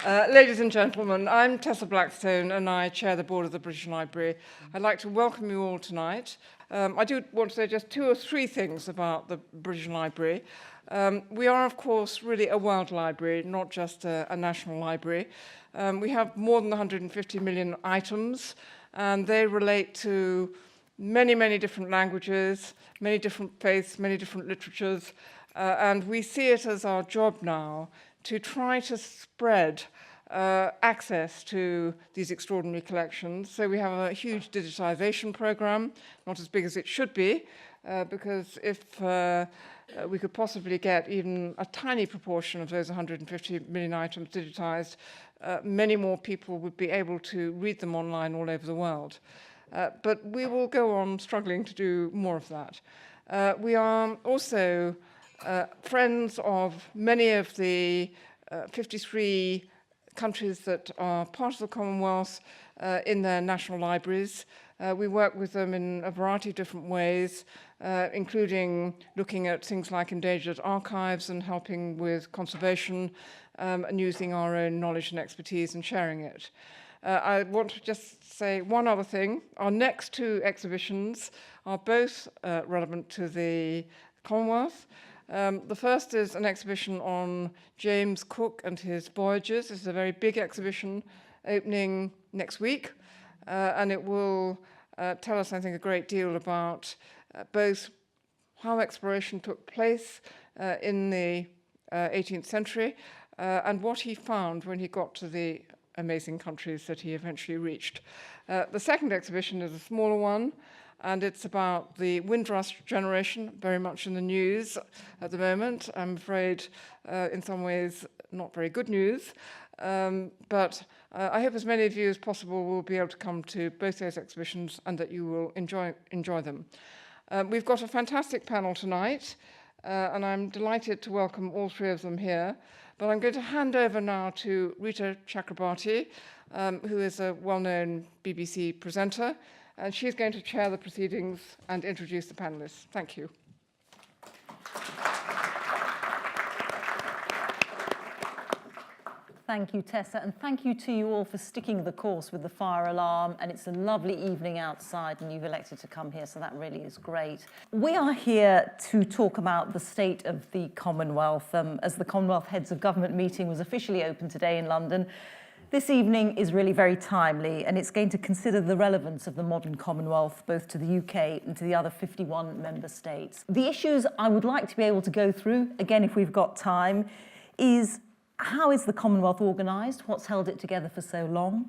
Ladies and gentlemen, I'm Tessa Blackstone and I chair the board of the British Library. I'd like to welcome you all tonight. I do want to say just 2 or 3 things about the British Library. We are, of course, really a world library, not just a national library. We have more than 150 million items, and they relate to many, many different languages, many different faiths, many different literatures, and we see it as our job now to try to spread access to these extraordinary collections. So we have a huge digitization program, not as big as it should be, because if we could possibly get even a tiny proportion of those 150 million items digitized, many more people would be able to read them online all over the world. But we will go on struggling to do more of that. We are also friends of many of the 53 countries that are part of the Commonwealth in their national libraries. We work with them in a variety of different ways, including looking at things like endangered archives and helping with conservation and using our own knowledge and expertise and sharing it. I want to just say one other thing. Our next 2 exhibitions are both relevant to the Commonwealth. The first is an exhibition on James Cook and his voyages. It's a very big exhibition opening next week, and it will tell us, I think, a great deal about both how exploration took place in the 18th century and what he found when he got to the amazing countries that he eventually reached. The second exhibition is a smaller one, and it's about the Windrush generation, very much in the news at the moment. I'm afraid, in some ways, not very good news. But I hope as many of you as possible will be able to come to both those exhibitions and that you will enjoy them. We've got a fantastic panel tonight, and I'm delighted to welcome all 3 of them here. But I'm going to hand over now to Reeta Chakrabarti, who is a well-known BBC presenter, and she's going to chair the proceedings and introduce the panelists. Thank you. Thank you, Tessa, and thank you to you all for sticking the course with the fire alarm. And it's a lovely evening outside, and you've elected to come here, so that really is great. We are here to talk about the state of the Commonwealth. As the Commonwealth Heads of Government meeting was officially opened today in London, this evening is really very timely, and it's going to consider the relevance of the modern Commonwealth, both to the UK and to the other 51 member states. The issues I would like to be able to go through, again, if we've got time, is how is the Commonwealth organised? What's held it together for so long?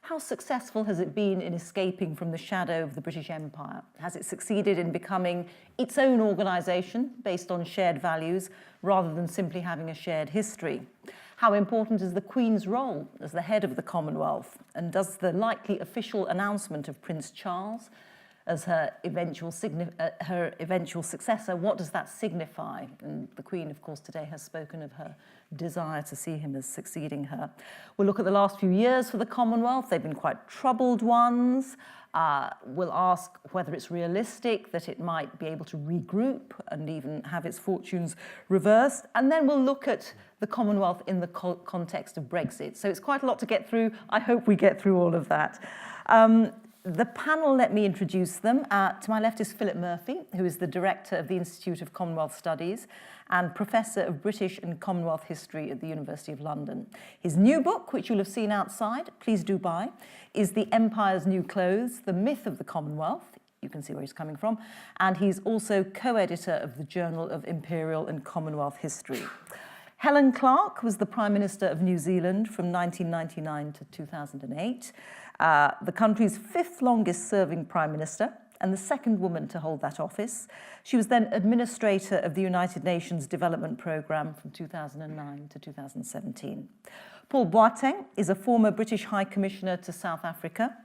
How successful has it been in escaping from the shadow of the British Empire? Has it succeeded in becoming its own organisation based on shared values rather than simply having a shared history? How important is the Queen's role as the head of the Commonwealth? And does the likely official announcement of Prince Charles as her eventual successor, what does that signify? And the Queen, of course, today has spoken of her desire to see him as succeeding her. We'll look at the last few years for the Commonwealth. They've been quite troubled ones. We'll ask whether it's realistic that it might be able to regroup and even have its fortunes reversed. And then we'll look at the Commonwealth in the context of Brexit. So it's quite a lot to get through. I hope we get through all of that. The panel, let me introduce them. To my left is Philip Murphy, who is the Director of the Institute of Commonwealth Studies and Professor of British and Commonwealth History at the University of London. His new book, which you'll have seen outside, please do buy, is The Empire's New Clothes, The Myth of the Commonwealth. You can see where he's coming from. And he's also co-editor of the Journal of Imperial and Commonwealth History. Helen Clark was the Prime Minister of New Zealand from 1999 to 2008. The country's 5th longest serving Prime Minister and the 2nd woman to hold that office. She was then Administrator of the United Nations Development Programme from 2009 to 2017. Paul Boateng is a former British High Commissioner to South Africa,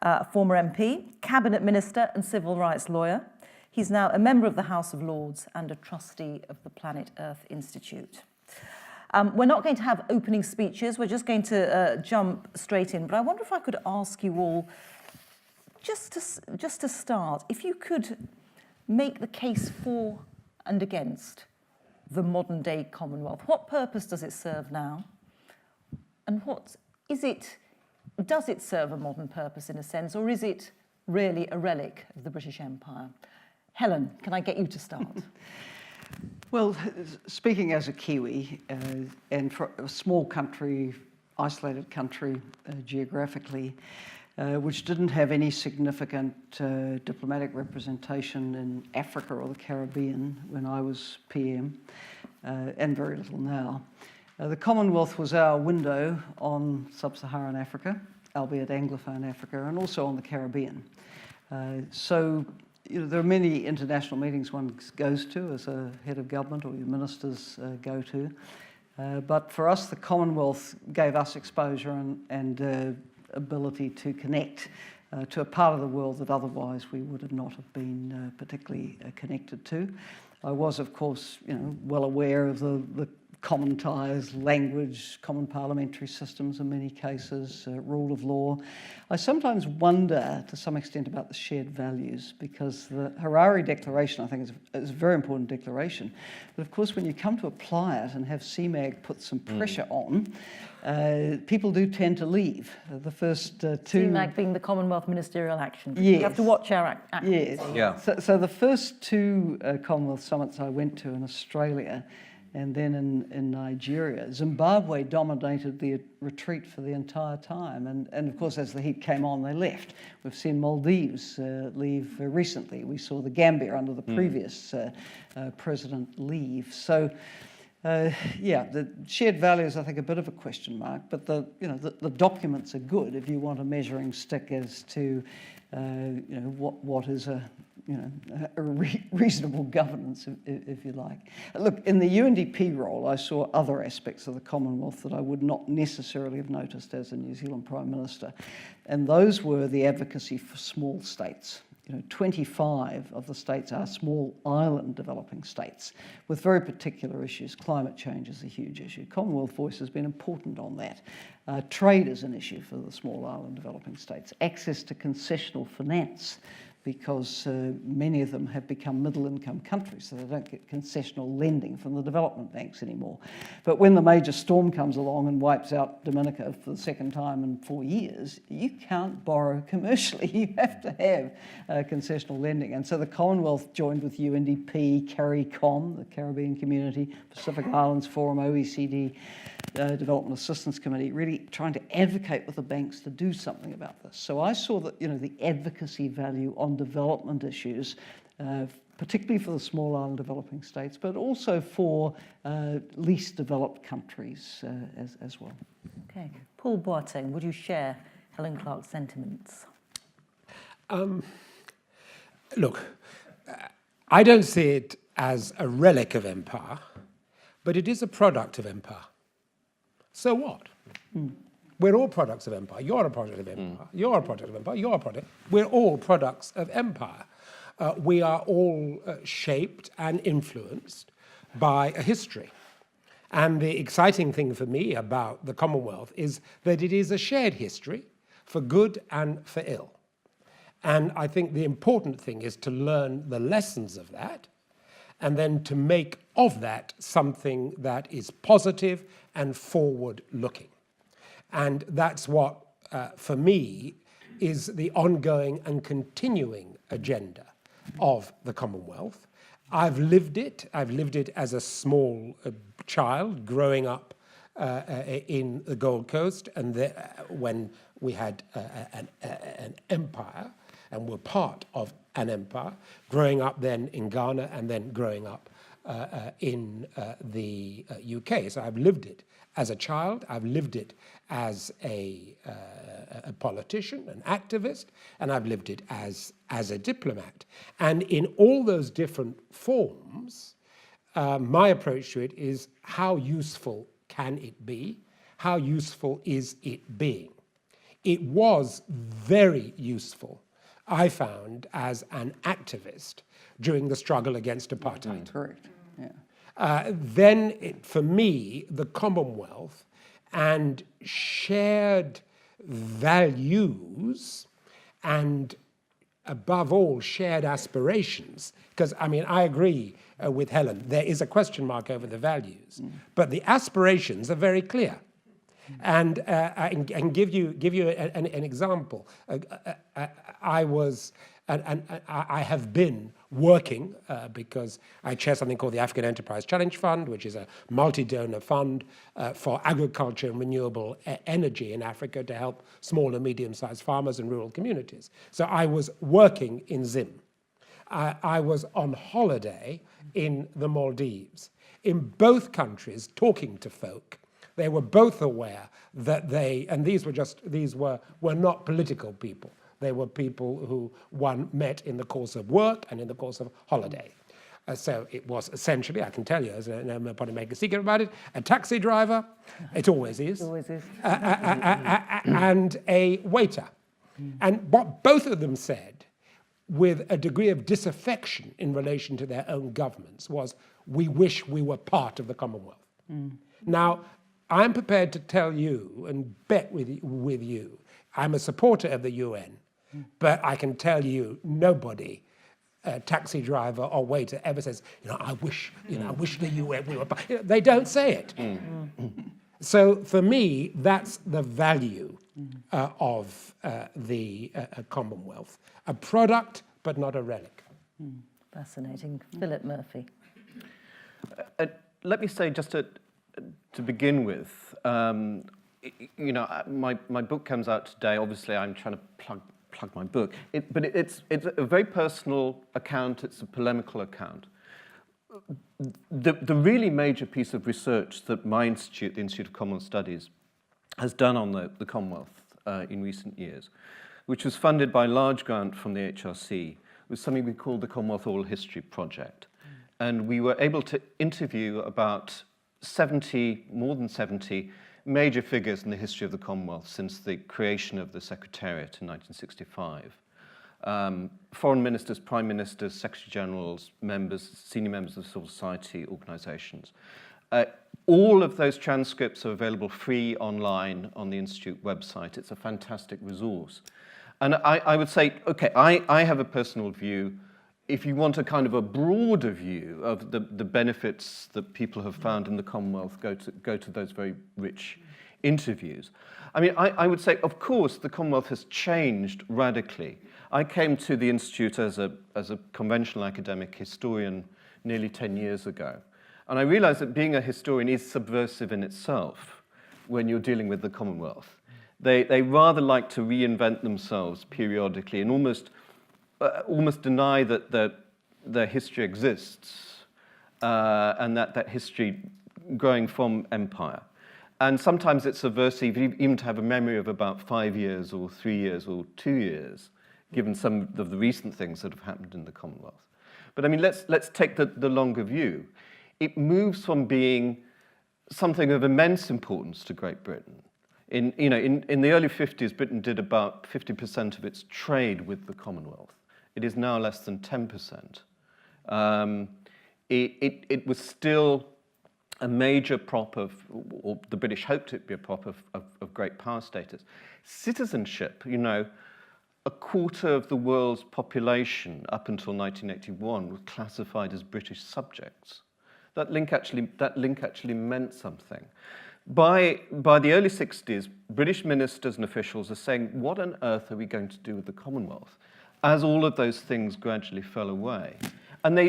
a former MP, Cabinet Minister and civil rights lawyer. He's now a member of the House of Lords and a trustee of the Planet Earth Institute. We're not going to have opening speeches. We're just going to jump straight in. But I wonder if I could ask you all, just to start, if you could make the case for and against the modern-day Commonwealth. What purpose does it serve now? And does it serve a modern purpose in a sense, or is it really a relic of the British Empire? Helen, can I get you to start? Well, speaking as a Kiwi, and for a small country, isolated country geographically, which didn't have any significant diplomatic representation in Africa or the Caribbean when I was PM, and very little now. The Commonwealth was our window on sub-Saharan Africa, albeit Anglophone Africa, and also on the Caribbean. So there are many international meetings one goes to as a head of government, or your ministers go to. But for us, the Commonwealth gave us exposure and ability to connect to a part of the world that otherwise we would have not have been particularly connected to. I was, of course, well aware of the common ties, language, common parliamentary systems in many cases, rule of law. I sometimes wonder, to some extent, about the shared values, because the Harare Declaration, I think, is a very important declaration. But of course, when you come to apply it and have CMAG put some pressure on, people do tend to leave. The first two... CMAG being the Commonwealth Ministerial Action. Yes. You have to watch our actions. Yes. Yeah. So the first two Commonwealth summits I went to in Australia and then in Nigeria, Zimbabwe dominated the retreat for the entire time. And of course, as the heat came on, they left. We've seen Maldives leave recently. We saw the Gambia under the previous president leave. So, yeah, the shared values, I think, a bit of a question mark, but the documents are good if you want a measuring stick as to what is a reasonable governance, if you like. Look, in the UNDP role, I saw other aspects of the Commonwealth that I would not necessarily have noticed as a New Zealand Prime Minister, and those were the advocacy for small states. 25 of the states are small island developing states with very particular issues. Climate change is a huge issue. Commonwealth Voice has been important on that. Trade is an issue for the small island developing states. Access to concessional finance, because many of them have become middle-income countries, so they don't get concessional lending from the development banks anymore. But when the major storm comes along and wipes out Dominica for the second time in 4 years, you can't borrow commercially. You have to have concessional lending. And so the Commonwealth joined with UNDP, CARICOM, the Caribbean Community, Pacific Islands Forum, OECD, Development Assistance Committee, really trying to advocate with the banks to do something about this. So I saw that, the advocacy value on development issues, particularly for the small island developing states, but also for least developed countries as well. Okay. Paul Boateng, would you share Helen Clark's sentiments? Look, I don't see it as a relic of empire, but it is a product of empire. So what? We're all products of empire. You're a product of empire. You're a product of empire. You're a product. We're all products of empire. We are all shaped and influenced by a history. And the exciting thing for me about the Commonwealth is that it is a shared history for good and for ill. And I think the important thing is to learn the lessons of that and then to make of that something that is positive and forward-looking. And that's what, for me, is the ongoing and continuing agenda of the Commonwealth. I've lived it. I've lived it as a small child growing up in the Gold Coast, and when we had an empire and were part of an empire, growing up then in Ghana and then growing up in the UK. So I've lived it as a child, I've lived it as a politician, an activist, and I've lived it as a diplomat. And in all those different forms, my approach to it is how useful can it be? How useful is it being? It was very useful, I found, as an activist during the struggle against apartheid. Correct, yeah. Then, for me, the Commonwealth and shared values and, above all, shared aspirations, because, I agree with Helen, there is a question mark over the values, but the aspirations are very clear. And give you an example. I have been working because I chair something called the African Enterprise Challenge Fund, which is a multi-donor fund for agriculture and renewable energy in Africa to help small and medium-sized farmers and rural communities. So I was working in Zim. I was on holiday in the Maldives. In both countries, talking to folk, they were both aware that these were not political people. They were people who one met in the course of work and in the course of holiday. So it was essentially, I can tell you, as I'm not going to make a secret about it, a taxi driver, it always is, and a waiter. And what both of them said, with a degree of disaffection in relation to their own governments, was, we wish we were part of the Commonwealth. Now, I'm prepared to tell you and bet with you, I'm a supporter of the UN, but I can tell you nobody, taxi driver or waiter, ever says, I wish the UN we were part. They don't say it. So for me, that's the value of the Commonwealth. A product, but not a relic. Fascinating. Philip Murphy. Let me say, just to begin with, my book comes out today. Obviously, I'm trying to plug my book, but it's a very personal account. It's a polemical account. The really major piece of research that my institute, the Institute of Commonwealth Studies, has done on the Commonwealth in recent years, which was funded by a large grant from the HRC, was something we called the Commonwealth Oral History Project. And we were able to interview about more than 70 major figures in the history of the Commonwealth since the creation of the Secretariat in 1965. Foreign ministers, prime ministers, secretary generals, senior members of civil society organizations. All of those transcripts are available free online on the Institute website. It's a fantastic resource. And I would say, okay, I have a personal view. If you want a kind of a broader view of the benefits that people have found in the Commonwealth, go to those very rich interviews. I mean, I would say, of course, the Commonwealth has changed radically. I came to the Institute as a conventional academic historian nearly 10 years ago. And I realized that being a historian is subversive in itself when you're dealing with the Commonwealth. They rather like to reinvent themselves periodically and almost deny that their history exists and that history growing from empire. And sometimes it's subversive even to have a memory of about 5 years or 3 years or 2 years, given some of the recent things that have happened in the Commonwealth. But I mean, let's take the longer view. It moves from being something of immense importance to Great Britain. In the early 50s, Britain did about 50% of its trade with the Commonwealth. It is now less than 10%. It was still a major prop of, or the British hoped it would be a prop of great power status. Citizenship, a quarter of the world's population up until 1981 was classified as British subjects. That link actually meant something. By the early 60s, British ministers and officials are saying, what on earth are we going to do with the Commonwealth? As all of those things gradually fell away. And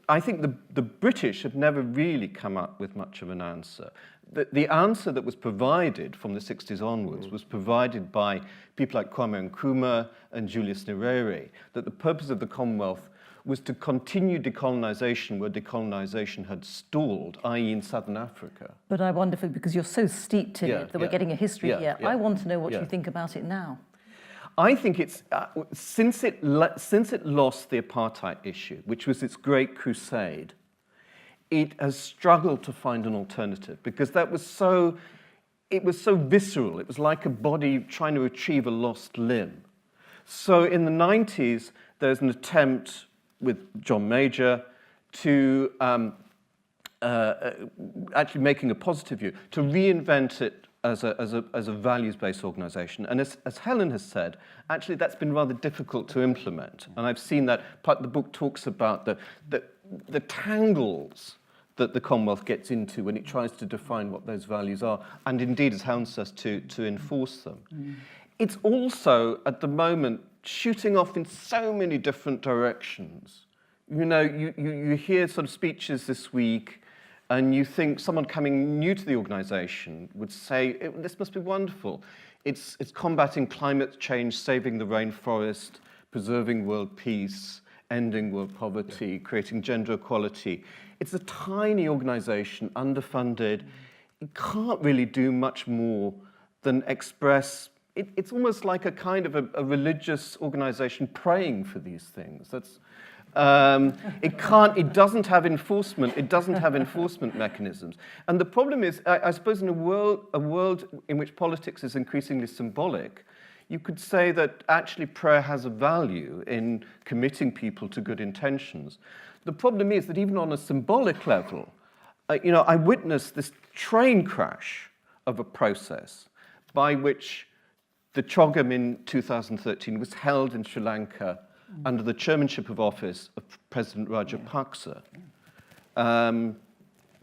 I think the British have never really come up with much of an answer. The answer that was provided from the 60s onwards was provided by people like Kwame Nkrumah and Julius Nyerere, that the purpose of the Commonwealth was to continue decolonization where decolonization had stalled, i.e. in southern Africa. But I wonder, because you're so steeped in it that we're getting a history here, I want to know what you think about it now. I think it's, since it lost the apartheid issue, which was its great crusade, it has struggled to find an alternative because it was so visceral. It was like a body trying to retrieve a lost limb. So in the 90s, there's an attempt with John Major to actually making a positive view, to reinvent it as a values-based organization. And as Helen has said, actually that's been rather difficult to implement. And I've seen that part of the book talks about the tangles that the Commonwealth gets into when it tries to define what those values are, and indeed, as Helen says, to enforce them. It's also, at the moment, shooting off in so many different directions. You know, you hear sort of speeches this week, and you think someone coming new to the organisation would say, this must be wonderful. It's combating climate change, saving the rainforest, preserving world peace, ending world poverty, creating gender equality. It's a tiny organisation, underfunded. It can't really do much more than express. It's almost like a kind of a religious organisation praying for these things. That's it doesn't have enforcement. It doesn't have enforcement mechanisms. And the problem is, I suppose, in a world in which politics is increasingly symbolic, you could say that actually prayer has a value in committing people to good intentions. The problem is that even on a symbolic level, I witnessed this train crash of a process by which the CHOGM in 2013 was held in Sri Lanka under the chairmanship of office of President Rajapaksa. And,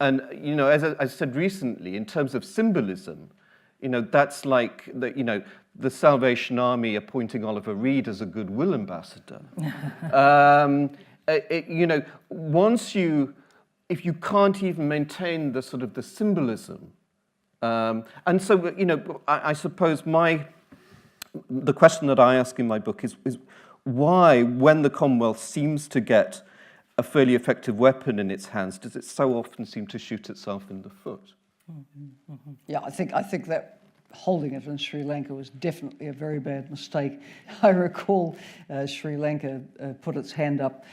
as I said recently, in terms of symbolism, that's like the Salvation Army appointing Oliver Reed as a goodwill ambassador. If you can't even maintain the sort of the symbolism, and so, I suppose the question that I ask in my book is why, when the Commonwealth seems to get a fairly effective weapon in its hands, does it so often seem to shoot itself in the foot? Yeah, I think that holding it in Sri Lanka was definitely a very bad mistake. I recall Sri Lanka put its hand up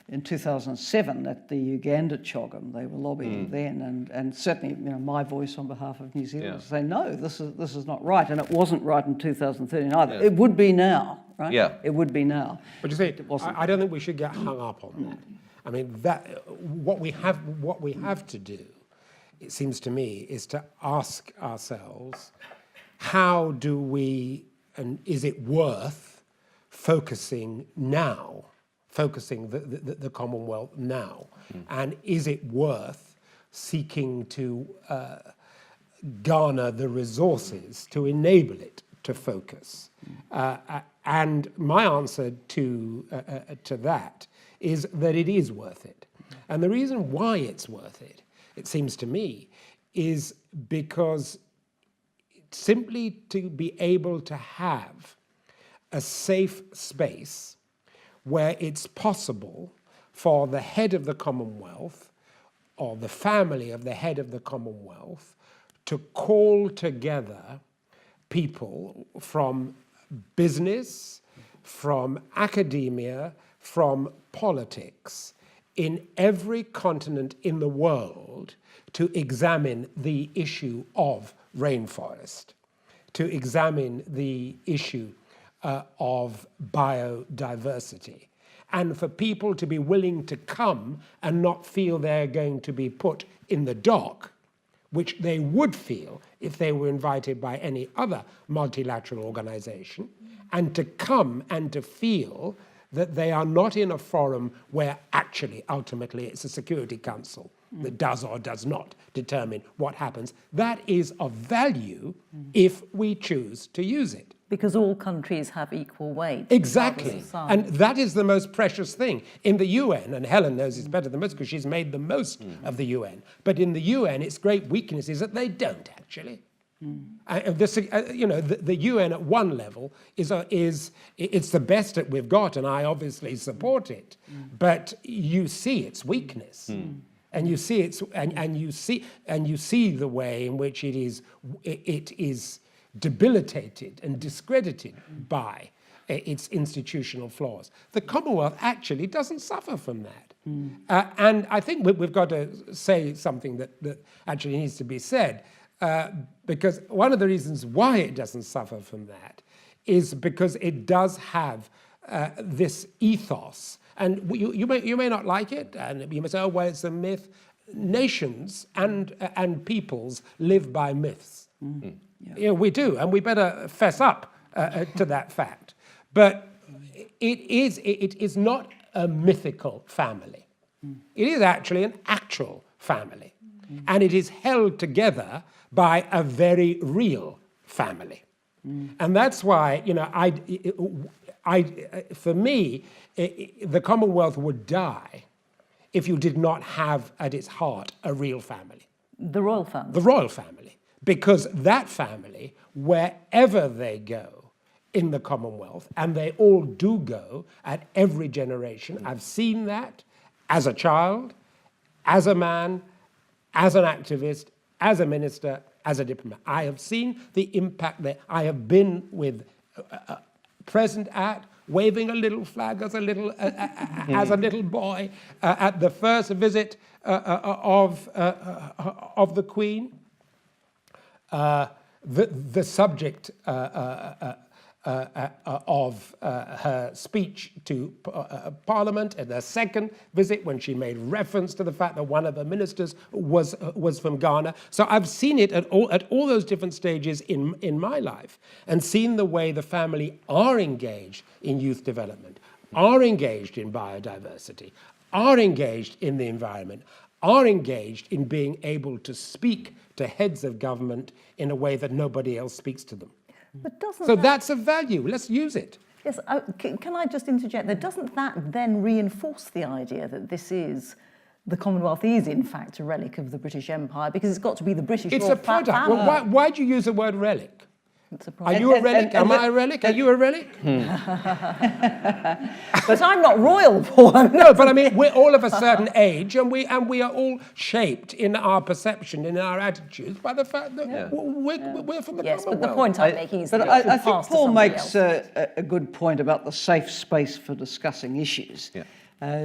in 2007 at the Uganda CHOGM. They were lobbying then, and certainly, my voice on behalf of New Zealand was saying, no, this is not right, and it wasn't right in 2013 either. Yeah. It would be now, right? Yeah, it would be now. But you see, I don't think we should get hung up on that. I mean, what we have to do, it seems to me, is to ask ourselves, how do we, and is it worth focusing now? Focusing the Commonwealth now, and is it worth seeking to garner the resources to enable it to focus? And my answer to that is that it is worth it. And the reason why it's worth it, it seems to me, is because simply to be able to have a safe space where it's possible for the head of the Commonwealth or the family of the head of the Commonwealth to call together people from business, from academia, from politics in every continent in the world to examine the issue of rainforest, to examine the issue of biodiversity, and for people to be willing to come and not feel they're going to be put in the dock, which they would feel if they were invited by any other multilateral organization, and to come and to feel that they are not in a forum where actually, ultimately, it's a Security Council that does or does not determine what happens. That is of value if we choose to use it. Because all countries have equal weight. Exactly. And that is the most precious thing. In the UN, and Helen knows this better than most because she's made the most of the UN, but in the UN, its great weakness is that they don't actually. The UN at one level is it's the best that we've got, and I obviously support it. But you see its weakness, and you see its and you see the way in which it is debilitated and discredited by its institutional flaws. The Commonwealth actually doesn't suffer from that. And I think we've got to say something that actually needs to be said, because one of the reasons why it doesn't suffer from that is because it does have this ethos. And you may not like it, and you may say, oh, well, it's a myth. Nations and peoples live by myths. We do, and we better fess up to that fact. But it is not a mythical family. It is actually an actual family. And it is held together by a very real family. And that's why, you know, for me, the Commonwealth would die if you did not have at its heart a real family. The royal family. The royal family. Because that family, wherever they go in the Commonwealth, and they all do go at every generation, I've seen that as a child, as a man, as an activist, as a minister, as a diplomat. I have seen the impact there. I have been present at, waving a little flag as a little boy at the first visit of the Queen. The subject of her speech to Parliament at the second visit, when she made reference to the fact that one of the ministers was from Ghana. So I've seen it at all those different stages in my life, and seen the way the family are engaged in youth development, are engaged in biodiversity, are engaged in the environment, are engaged in being able to speak to heads of government in a way that nobody else speaks to them. But doesn't So that, that's a value. Let's use it. yes, can I just interject there? Doesn't that then reinforce the idea that the Commonwealth is in fact a relic of the British Empire, because it's got to be the British It's royal a product. family. Well, why do you use the word relic? It's a Are product. you a relic? Am I a relic? Are you a relic? But I'm not royal, Paul. No, but I mean, we're all of a certain age, and we are all shaped in our perception, in our attitudes, by the fact that we're from the Yes, but Commonwealth. the point I'm making is But that it should I think pass to Paul somebody makes else. a good point about the safe space for discussing issues. Yeah.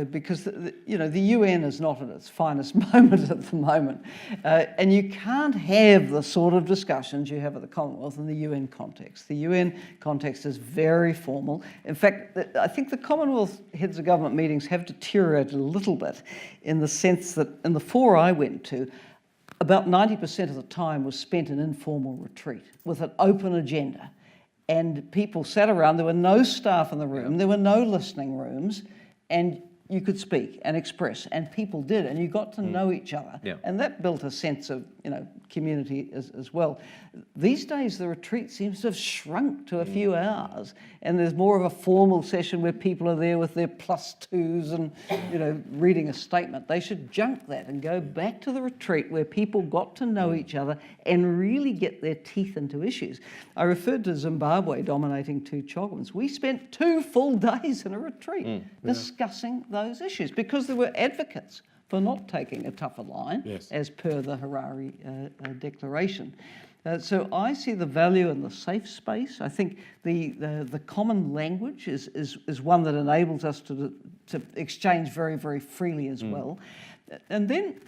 Because you know, the UN is not at its finest moment at the moment, and you can't have the sort of discussions you have at the Commonwealth in the UN context. The UN context is very formal. In fact, I think the Commonwealth Heads of Government meetings have deteriorated a little bit, in the sense that in the 4 I went to, about 90% of the time was spent in informal retreat with an open agenda, and people sat around. There were no staff in the room. There were no listening rooms. And you could speak and express, and people did, and you got to know each other. Yeah. And that built a sense of, you know, community as well. These days, the retreat seems to have shrunk to a few hours, and there's more of a formal session where people are there with their +2s and, you know, reading a statement. They should junk that and go back to the retreat where people got to know each other and really get their teeth into issues. I referred to Zimbabwe dominating 2 Chogams. We spent 2 full days in a retreat discussing those issues, because there were advocates for not taking a tougher line, Yes. as per the Harare Declaration. So I see the value in the safe space. I think the common language is one that enables us to exchange very, very freely as well. And then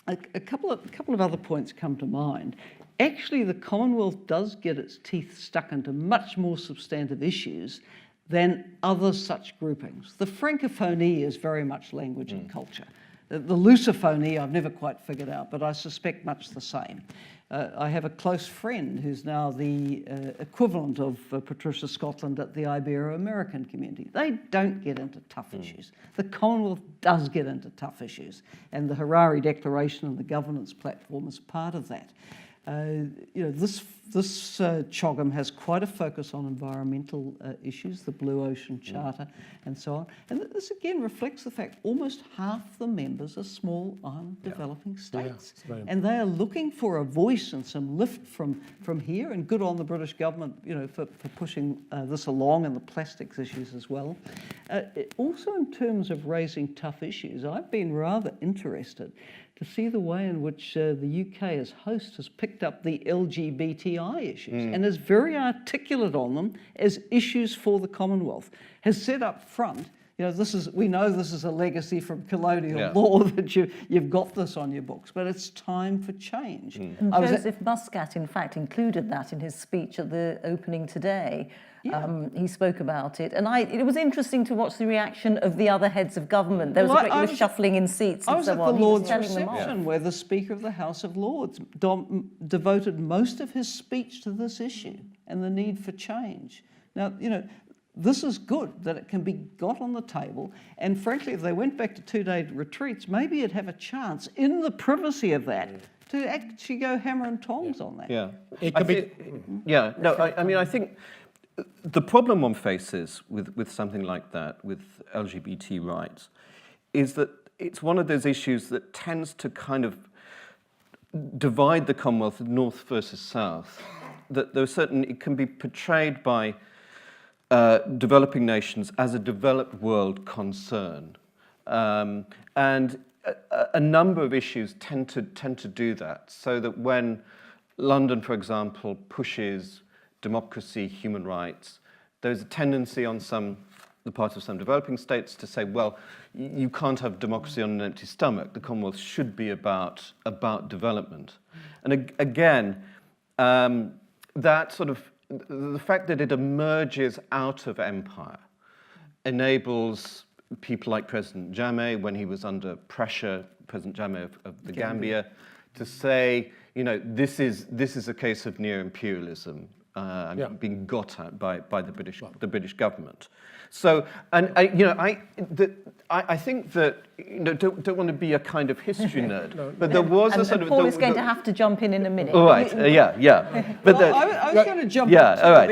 a couple of other points come to mind. Actually, the Commonwealth does get its teeth stuck into much more substantive issues than other such groupings. The Francophonie is very much language and culture. The Lusophonie I've never quite figured out, but I suspect much the same. I have a close friend who's now the equivalent of Patricia Scotland at the Ibero-American community. They don't get into tough issues. The Commonwealth does get into tough issues, and the Harare Declaration and the governance platform is part of that. You know, this CHOGM has quite a focus on environmental issues, the Blue Ocean Charter and so on. And this again reflects the fact almost half the members are small island developing states. And they are looking for a voice and some lift from here, and good on the British government, you know, for pushing this along, and the plastics issues as well. Also in terms of raising tough issues, I've been rather interested to see the way in which the UK as host has picked up the LGBTI issues and is very articulate on them as issues for the Commonwealth. Has said up front, you know, we know this is a legacy from colonial law, that you've got this on your books, but it's time for change. And Joseph Muscat, in fact, included that in his speech at the opening today. He spoke about it, and it was interesting to watch the reaction of the other heads of government. There was a regular shuffling in seats and so on. I was at the Lord's telling them off. reception where the Speaker of the House of Lords devoted most of his speech to this issue and the need for change. Now, you know, this is good, that it can be got on the table. And frankly, if they went back to 2-day retreats, maybe it'd have a chance in the privacy of that to actually go hammer and tongs on that. Yeah. It could be. Yeah, no, I mean, I think the problem one faces with something like that, with LGBT rights, is that it's one of those issues that tends to kind of divide the Commonwealth North versus South. That there are certain, it can be portrayed by developing nations as a developed world concern. And a number of issues tend to do that, so that when London, for example, pushes democracy, human rights, there's a tendency on the part of some developing states to say, well, you can't have democracy on an empty stomach. The Commonwealth should be about development. And again, that sort of, the fact that it emerges out of empire enables people like President Jammeh, when he was under pressure, President Jammeh of the Gambia, to say, you know, this is a case of neo-imperialism being got at by the British government. So, and I think that, you know, don't want to be a kind of history nerd, but there was a sort of. Paul is going to have to jump in a minute. All right, yeah. But Well, I was going to jump in. all right,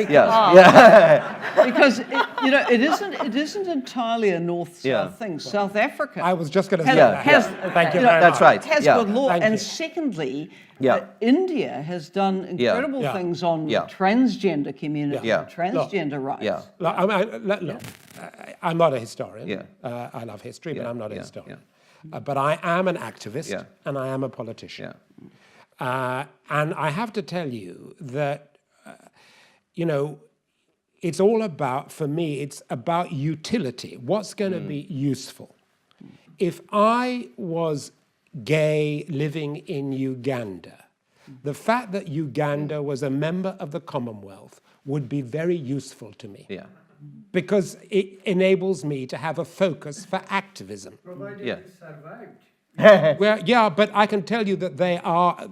Because it isn't entirely a north-south thing. South Africa I was just going to say has, that. Thank you you know, very That's much. right. has Yeah. good law. Thank And you. secondly, Yeah. India has done incredible Yeah. things on Yeah. transgender community, Yeah. transgender rights. Yeah. Look, I'm not a historian. Yeah. I love history, but Yeah, I'm not a yeah, historian. But I am an activist, Yeah. and I am a politician. Yeah. And I have to tell you that, you know, it's all about, for me, it's about utility. What's going to be useful? If I was gay living in Uganda, the fact that Uganda was a member of the Commonwealth would be very useful to me. Yeah. Because it enables me to have a focus for activism. Provided Yeah. it survived. Well, yeah, but I can tell you that they are,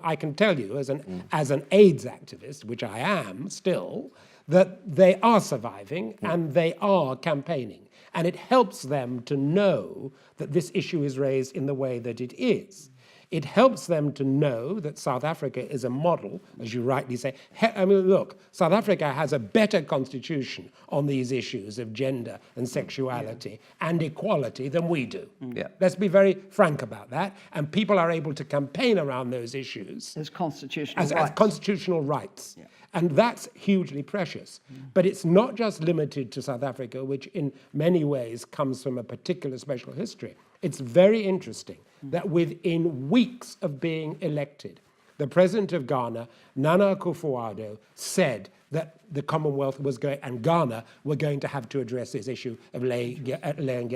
I can tell you as an AIDS activist, which I am still, that they are surviving and they are campaigning. And it helps them to know that this issue is raised in the way that it is. It helps them to know that South Africa is a model, as you rightly say. I mean, look, South Africa has a better constitution on these issues of gender and sexuality and equality than we do. Yeah. Let's be very frank about that. And people are able to campaign around those issues As constitutional as rights. constitutional rights. And that's hugely precious. But it's not just limited to South Africa, which in many ways comes from a particular special history. It's very interesting that within weeks of being elected, the president of Ghana, Nana Akufo-Addo, said that the Commonwealth was going, and Ghana were going to have to address this issue of lesbian,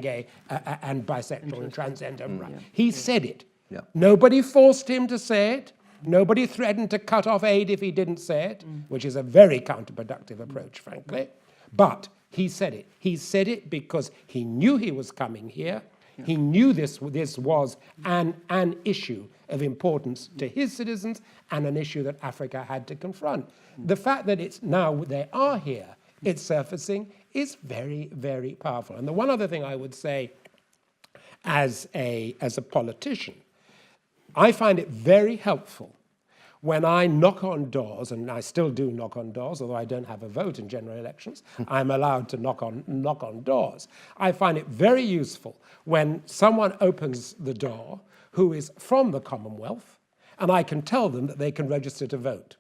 gay, and bisexual and transgender rights. He said it. Yeah. Nobody forced him to say it. Nobody threatened to cut off aid if he didn't say it, which is a very counterproductive approach, frankly. But he said it. He said it because he knew he was coming here. He knew this was an issue of importance to his citizens and an issue that Africa had to confront. The fact that it's now they are here, it's surfacing, is very, very powerful. And the one other thing I would say as a politician, I find it very helpful when I knock on doors, and I still do knock on doors, although I don't have a vote in general elections, I'm allowed to knock on doors. I find it very useful when someone opens the door who is from the Commonwealth, and I can tell them that they can register to vote.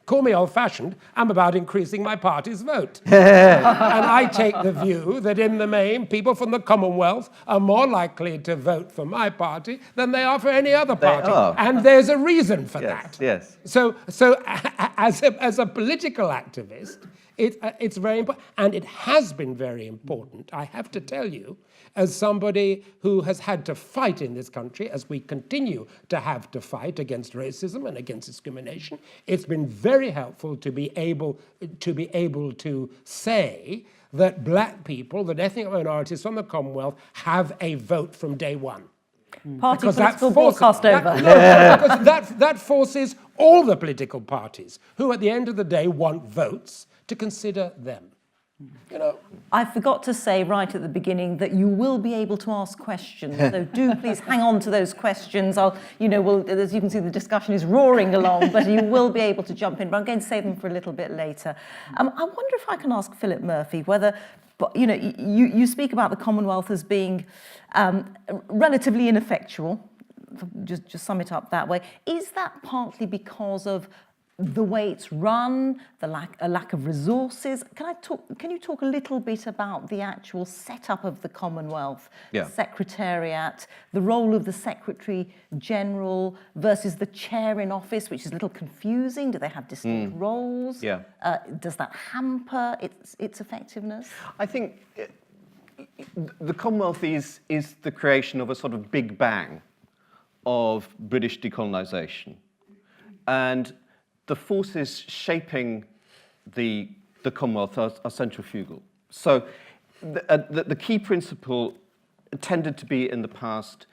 Call me old-fashioned, I'm about increasing my party's vote. And I take the view that in the main, people from the Commonwealth are more likely to vote for my party than they are for any other party. are. And there's a reason for that. Yes. So as a political activist, it's very important, and it has been very important, I have to tell you, as somebody who has had to fight in this country, as we continue to have to fight against racism and against discrimination, it's been very helpful to be able to say that black people, that ethnic minorities from the Commonwealth, have a vote from day one. Party Because that political forces- broadcast that- over. no, because that forces all the political parties, who at the end of the day want votes, to consider them. You know, I forgot to say right at the beginning that you will be able to ask questions. So do please hang on to those questions. As you can see, the discussion is roaring along, but you will be able to jump in. But I'm going to save them for a little bit later. I wonder if I can ask Philip Murphy whether, you speak about the Commonwealth as being relatively ineffectual. Just sum it up that way. Is that partly because of the way it's run, a lack of resources? Can you talk a little bit about the actual setup of the Commonwealth, Yeah. the Secretariat, the role of the Secretary General versus the chair in office, which is a little confusing? Do they have distinct roles? Yeah. Does that hamper its effectiveness? I think the Commonwealth is the creation of a sort of big bang of British decolonisation. And the forces shaping the Commonwealth are centrifugal. So the key principle tended to be in the past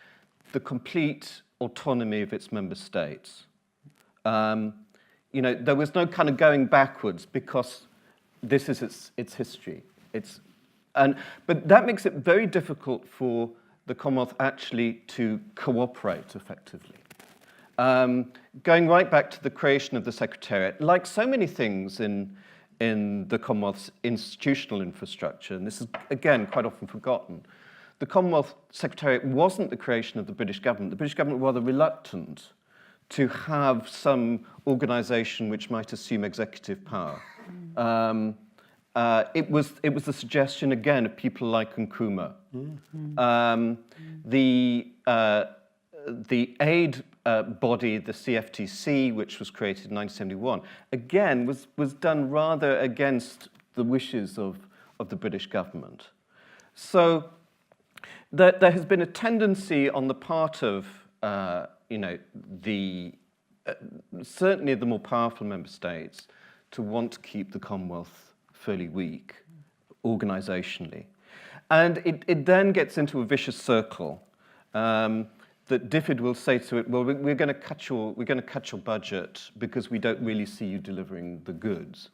the complete autonomy of its member states. There was no kind of going backwards because this is its history. But that makes it very difficult for the Commonwealth actually to cooperate effectively. Going right back to the creation of the Secretariat, like so many things in the Commonwealth's institutional infrastructure, and this is, again, quite often forgotten, the Commonwealth Secretariat wasn't the creation of the British government. The British government were rather reluctant to have some organisation which might assume executive power. It was the suggestion, again, of people like Nkrumah. The aid body, the CFTC, which was created in 1971, again, was done rather against the wishes of the British government. So there has been a tendency on the part of, certainly the more powerful member states, to want to keep the Commonwealth fairly weak, organisationally. And it then gets into a vicious circle. That DFID will say to it, well, we're going to cut your budget because we don't really see you delivering the goods.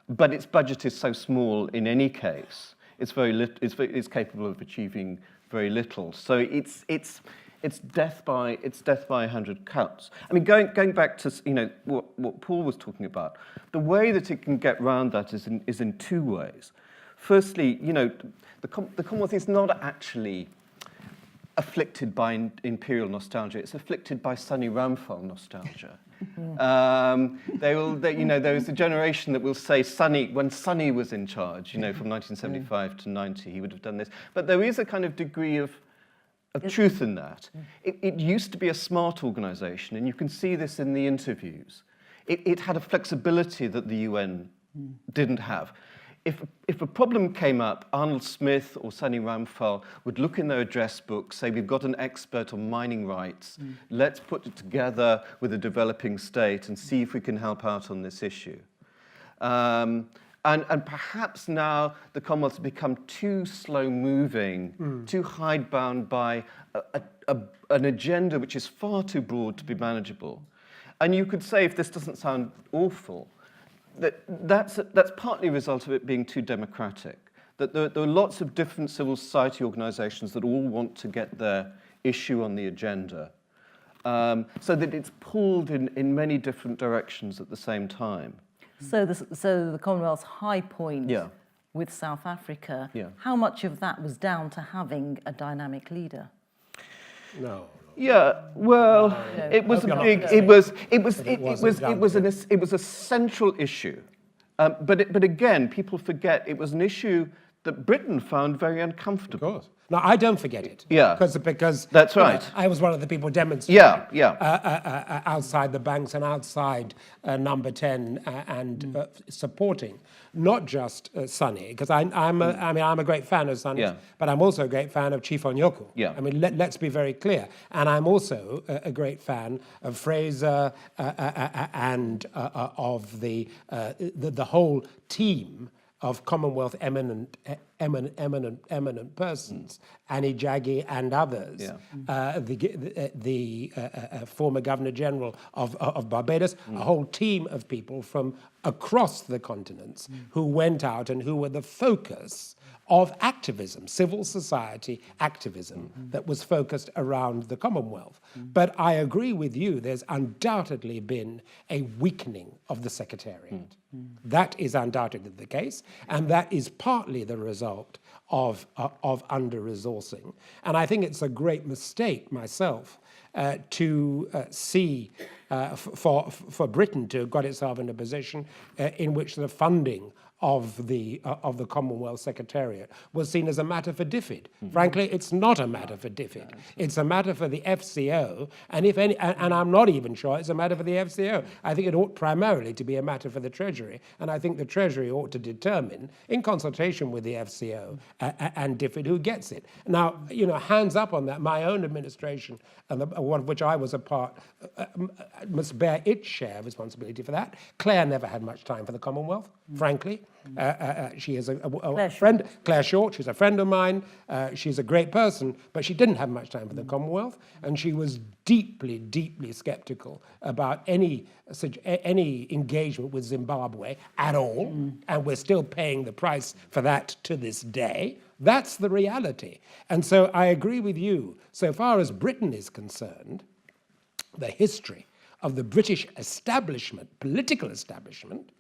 But its budget is so small in any case, it's capable of achieving very little. So it's death by 100 cuts. I mean, going back to what Paul was talking about, the way that it can get round that is in two ways. Firstly, the Commonwealth is not actually afflicted by imperial nostalgia. It's afflicted by Sonny Ramphal nostalgia. There was a generation that will say when Sonny was in charge, from 1975 to 90, he would have done this. But there is a kind of degree of truth in that. It used to be a smart organisation, and you can see this in the interviews. It had a flexibility that the UN didn't have. If a problem came up, Arnold Smith or Sonny Ramphal would look in their address book, say, we've got an expert on mining rights, let's put it together with a developing state and see if we can help out on this issue. And perhaps now the Commonwealth has become too slow-moving, too hidebound by an agenda which is far too broad to be manageable. And you could say, if this doesn't sound awful, that's partly a result of it being too democratic. That there are lots of different civil society organisations that all want to get their issue on the agenda, so that it's pulled in many different directions at the same time. So the Commonwealth's high point with South Africa, how much of that was down to having a dynamic leader? no. Yeah, well, it was a big. It was a central issue, but again, people forget it was an issue that Britain found very uncomfortable. Of course. No, I don't forget it. Yeah. Because That's right. I was one of the people demonstrating. Yeah. Outside the banks and outside Number 10 and supporting not just Sonny, because I'm a great fan of Sonny, but I'm also a great fan of Chief Onyoko. Yeah. I mean, let's be very clear. And I'm also a great fan of Fraser and of the whole team of Commonwealth eminent persons, Annie Jaggi and others, the former Governor General of Barbados, a whole team of people from across the continents who went out and who were the focus of activism, civil society activism that was focused around the Commonwealth. But I agree with you, there's undoubtedly been a weakening of the Secretariat. That is undoubtedly the case, and that is partly the result of under-resourcing. And I think it's a great mistake myself to see for Britain to have got itself in a position in which the funding of the Commonwealth Secretariat was seen as a matter for DFID. Frankly, it's not a matter for DFID. It's a matter for the FCO, and if any, and I'm not even sure it's a matter for the FCO. I think it ought primarily to be a matter for the Treasury, and I think the Treasury ought to determine, in consultation with the FCO and DFID, who gets it. Now, you know, hands up on that. My own administration, and the one of which I was a part, must bear its share of responsibility for that. Claire never had much time for the Commonwealth, frankly. She is a friend, Claire Short, she's a friend of mine, she's a great person, but she didn't have much time for the Commonwealth, and she was deeply, deeply sceptical about any engagement with Zimbabwe at all, and we're still paying the price for that to this day. That's the reality. And so I agree with you, so far as Britain is concerned, the history of the British establishment, political establishment,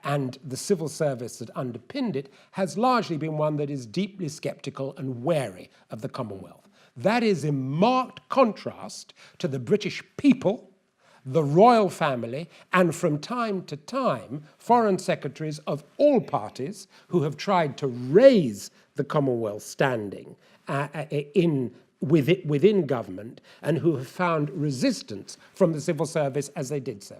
and the civil service that underpinned it has largely been one that is deeply sceptical and wary of the Commonwealth. That is in marked contrast to the British people, the royal family, and from time to time, foreign secretaries of all parties who have tried to raise the Commonwealth standing within government and who have found resistance from the civil service as they did so.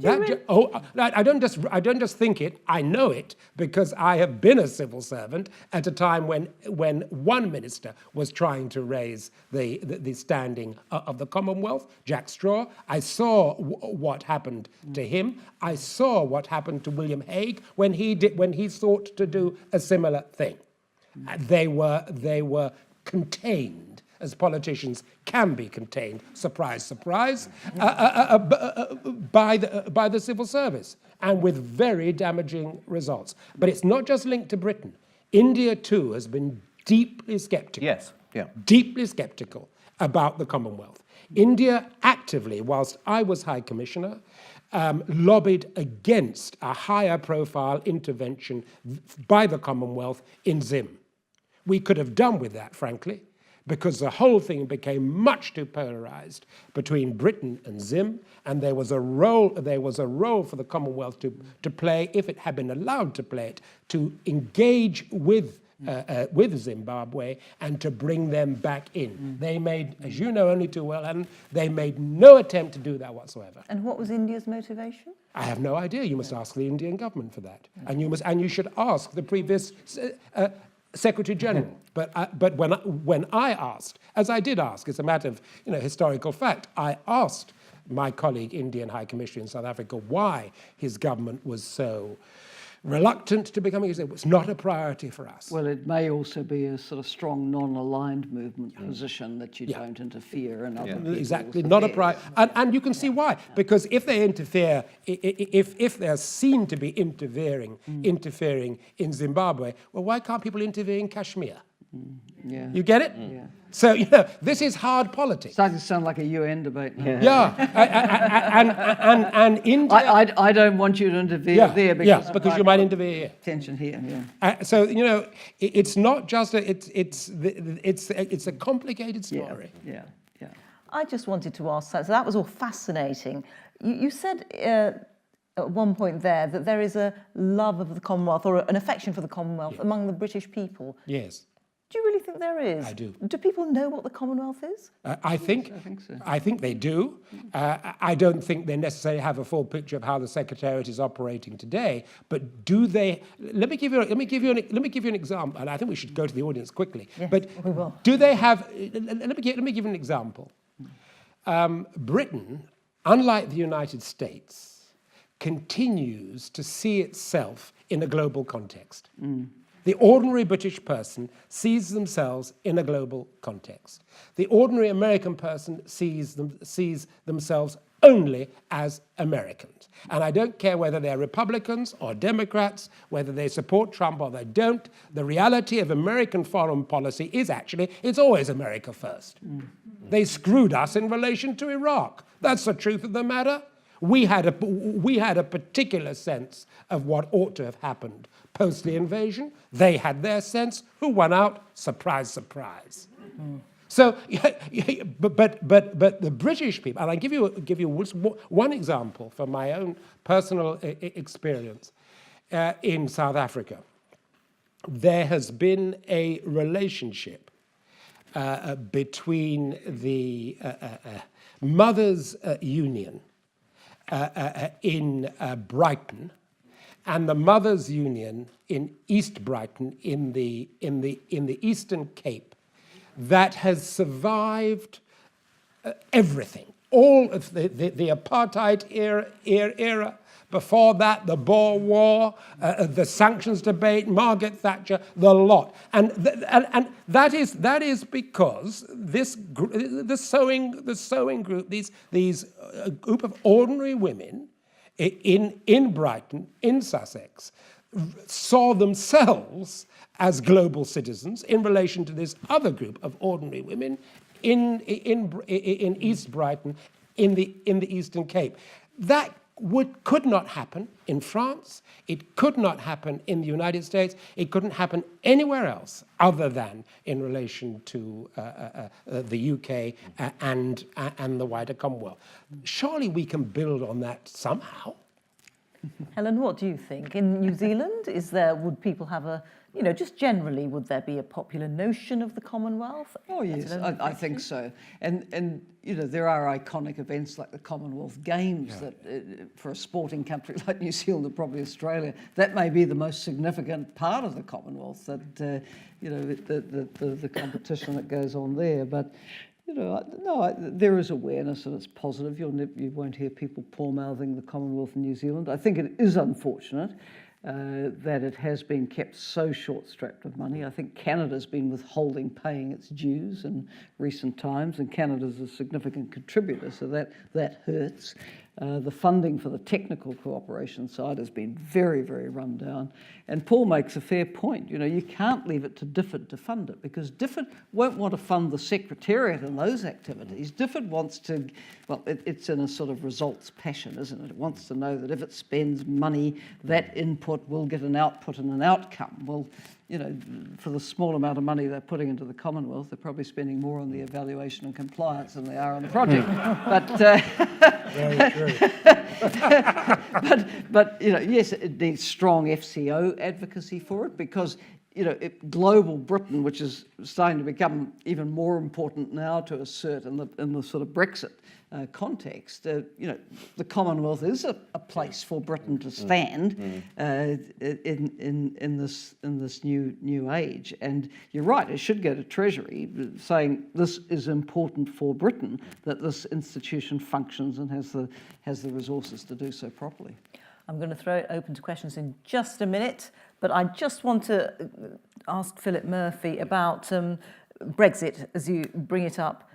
I don't just think it, I know it, because I have been a civil servant at a time when one minister was trying to raise the standing of the Commonwealth, Jack Straw. I saw what happened to him. I saw what happened to William Hague when he sought to do a similar thing. They were contained, as politicians can be contained, surprise, surprise, by the civil service, and with very damaging results. But it's not just linked to Britain. India, too, has been deeply sceptical. Yes, yeah. Deeply sceptical about the Commonwealth. India actively, whilst I was High Commissioner, lobbied against a higher profile intervention by the Commonwealth in Zim. We could have done with that, frankly, because the whole thing became much too polarized between Britain and Zim, and there was a role for the Commonwealth to play, if it had been allowed to play it, to engage with Zimbabwe and to bring them back in. They made, as you know only too well, and they made no attempt to do that whatsoever. And what was India's motivation? I have no idea. You must ask the Indian government for that, and you should ask the previous Secretary General. But when I asked, as I did ask, it's a matter of historical fact, I asked my colleague, Indian High Commissioner in South Africa, why his government was so reluctant to becoming. He said, it's not a priority for us. Well, it may also be a sort of strong non-aligned movement position that you don't interfere in other people's exactly, not a priority. And you can see why. Because if they interfere, if they're seen to be interfering in Zimbabwe, well, why can't people interfere in Kashmir? Yeah. You get it? Yeah. So, this is hard politics. Starting to sound like a UN debate now. Yeah. And India... I don't want you to interfere there because you might interfere here. Tension here, So, it's not just it's a complicated story. Yeah. I just wanted to ask that. So that was all fascinating. You said at one point there that there is a love of the Commonwealth or an affection for the Commonwealth among the British people. Yes. Do you really think there is? I do. Do people know what the Commonwealth is? I think so. I think they do. I don't think they necessarily have a full picture of how the Secretariat is operating today. But do they? Let me give you an example. And I think we should go to the audience quickly. Yes, but we will. Do they have? Let me give you an example. Britain, unlike the United States, continues to see itself in a global context. The ordinary British person sees themselves in a global context. The ordinary American person sees themselves only as Americans. And I don't care whether they're Republicans or Democrats, whether they support Trump or they don't. The reality of American foreign policy is actually, it's always America first. They screwed us in relation to Iraq. That's the truth of the matter. We had a particular sense of what ought to have happened post the invasion. They had their sense. Who won out? Surprise, surprise. So, but the British people, and I give you one example from my own personal experience in South Africa. There has been a relationship between the Mothers' Union in Brighton and the Mothers' Union in East Brighton in the Eastern Cape that has survived everything. All of the apartheid era, before that, the Boer War, the sanctions debate, Margaret Thatcher, the lot. And that is because the sewing group, these group of ordinary women in Brighton, in Sussex, saw themselves as global citizens in relation to this other group of ordinary women in East Brighton, in the Eastern Cape. That could not happen in France. It could not happen in the United States. It couldn't happen anywhere else other than in relation to the UK and the wider Commonwealth. Surely we can build on that somehow. Helen, what do you think? In New Zealand, would people have a, just generally, would there be a popular notion of the Commonwealth? Oh, yes, I think so. And there are iconic events like the Commonwealth Games that, for a sporting country like New Zealand or probably Australia, that may be the most significant part of the Commonwealth, that, the competition that goes on there. But, there is awareness and it's positive. You won't hear people poor-mouthing the Commonwealth in New Zealand. I think it is unfortunate that it has been kept so short-strapped with money. I think Canada's been withholding paying its dues in recent times, and Canada's a significant contributor, so that hurts. The funding for the technical cooperation side has been very, very run down. And Paul makes a fair point. You can't leave it to DFID to fund it, because DFID won't want to fund the Secretariat and those activities. DFID wants to, it's in a sort of results passion, isn't it? It wants to know that if it spends money, that input will get an output and an outcome. Well, for the small amount of money they're putting into the Commonwealth, they're probably spending more on the evaluation and compliance than they are on the project. Very true. but yes, it needs strong FCO advocacy for it, because global Britain, which is starting to become even more important now to assert in the sort of Brexit context, the Commonwealth is a place for Britain to stand in this new age. And you're right, it should go to Treasury, saying this is important for Britain, that this institution functions and has the resources to do so properly. I'm going to throw it open to questions in just a minute, but I just want to ask Philip Murphy about Brexit, as you bring it up.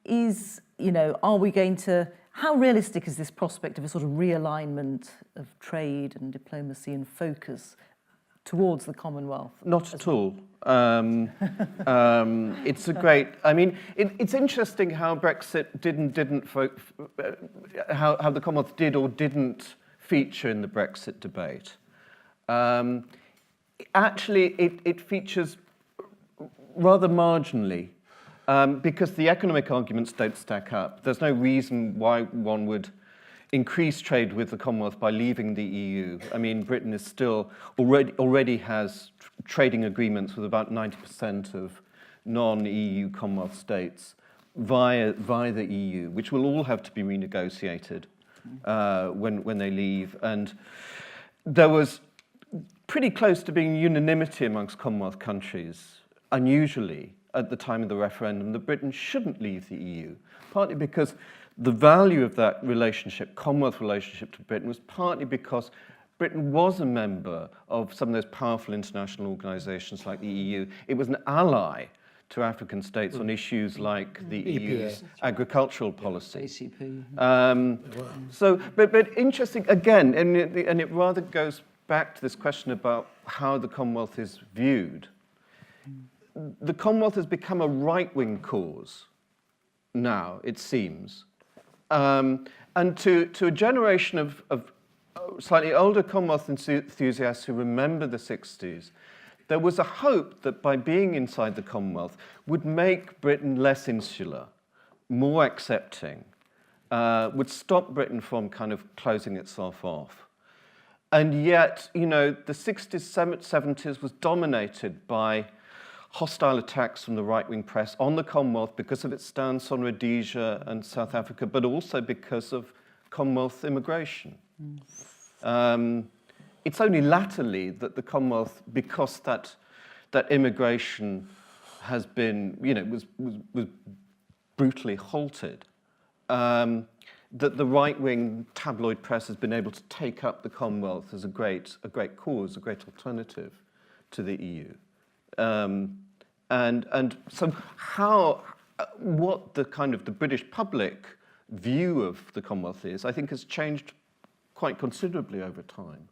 Are we going to, how realistic is this prospect of a sort of realignment of trade and diplomacy and focus towards the Commonwealth? Not at all. It's a great, it's interesting how Brexit how the Commonwealth did or didn't feature in the Brexit debate. Actually, it features rather marginally, because the economic arguments don't stack up. There's no reason why one would increase trade with the Commonwealth by leaving the EU. Britain is still already has trading agreements with about 90% of non-EU Commonwealth states via the EU, which will all have to be renegotiated when they leave. And there was pretty close to being unanimity amongst Commonwealth countries, unusually, at the time of the referendum that Britain shouldn't leave the EU, partly because the value of that relationship, Commonwealth relationship to Britain, was partly because Britain was a member of some of those powerful international organisations like the EU. It was an ally to African states on issues like the EU's agricultural policy. ACP. But interesting, again, and it rather goes back to this question about how the Commonwealth is viewed. The Commonwealth has become a right-wing cause now, it seems. And to a generation of slightly older Commonwealth enthusiasts who remember the 60s, there was a hope that by being inside the Commonwealth would make Britain less insular, more accepting, would stop Britain from kind of closing itself off. And yet, you know, the 60s, 70s was dominated by hostile attacks from the right-wing press on the Commonwealth because of its stance on Rhodesia and South Africa, but also because of Commonwealth immigration. It's only latterly that the Commonwealth, because that immigration has been, you know, was brutally halted, that the right-wing tabloid press has been able to take up the Commonwealth as a great cause, a great alternative to the EU. And so what the kind of the British public view of the Commonwealth is, I think has changed quite considerably over time.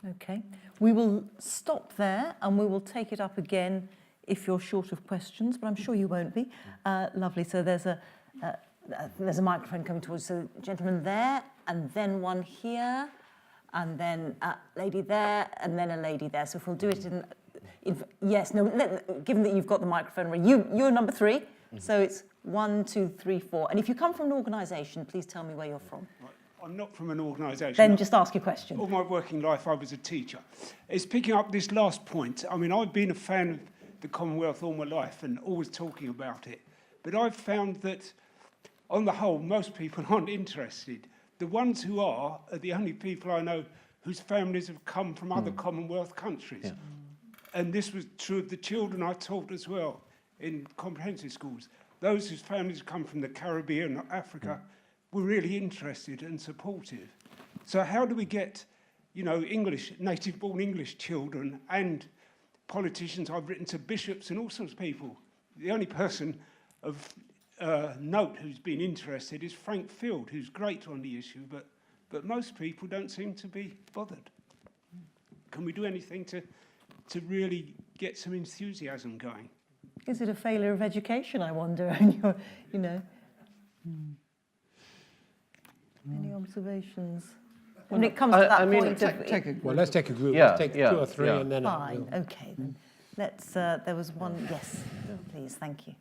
Okay, we will stop there and we will take it up again if you're short of questions, but I'm sure you won't be. Lovely, so there's a microphone coming towards the gentleman there, and then one here, and then a lady there, and then a lady there. So if we'll do it given that you've got the microphone, you're number 3, so it's 1, 2, 3, 4. And if you come from an organisation, please tell me where you're from. I'm not from an organisation. Then just ask your question. All my working life, I was a teacher. It's picking up this last point. I mean, I've been a fan of the Commonwealth all my life and always talking about it. But I've found that, on the whole, most people aren't interested. The ones who are the only people I know whose families have come from other Commonwealth countries. Yeah. And this was true of the children I taught as well in comprehensive schools. Those whose families come from the Caribbean or Africa were really interested and supportive. So how do we get, you know, English, native-born English children and politicians? I've written to bishops and all sorts of people. The only person of note who's been interested is Frank Field, who's great on the issue, but most people don't seem to be bothered. Can we do anything to really get some enthusiasm going? Is it a failure of education, I wonder? And you know. Any observations? When it comes to that point of... Well, let's take a group. Yeah, let's take 2 or 3 and then... Fine, okay then. Let's, there was one, yes, please, thank you.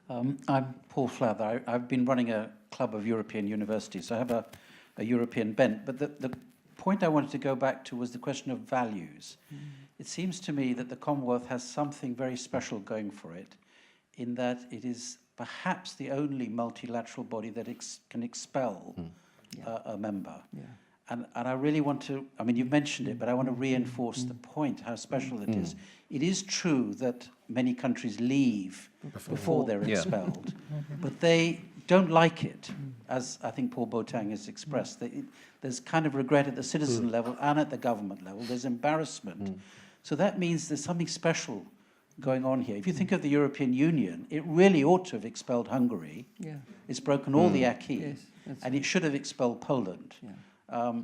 I'm Paul Flather. I've been running a club of European universities, so I have a European bent. But the point I wanted to go back to was the question of values. It seems to me that the Commonwealth has something very special going for it, in that it is perhaps the only multilateral body that can expel a member. Yeah. And I really want to, I mean, you've mentioned it, but I want to reinforce the point, how special it is. It is true that many countries leave before they're expelled, but they don't like it, as I think Paul Boateng has expressed. There's kind of regret at the citizen level and at the government level. There's embarrassment. So that means there's something special going on here. If you think of the European Union, it really ought to have expelled Hungary. Yeah. It's broken all the acquis, and it should have expelled Poland. Yeah.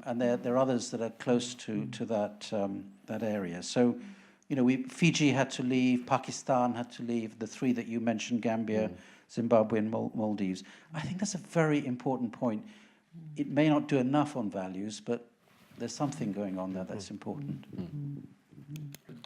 And there are others that are close to that area. So, you know, Fiji had to leave, Pakistan had to leave, the 3 that you mentioned, Gambia, Zimbabwe and Maldives. I think that's a very important point. It may not do enough on values, but there's something going on there that's important.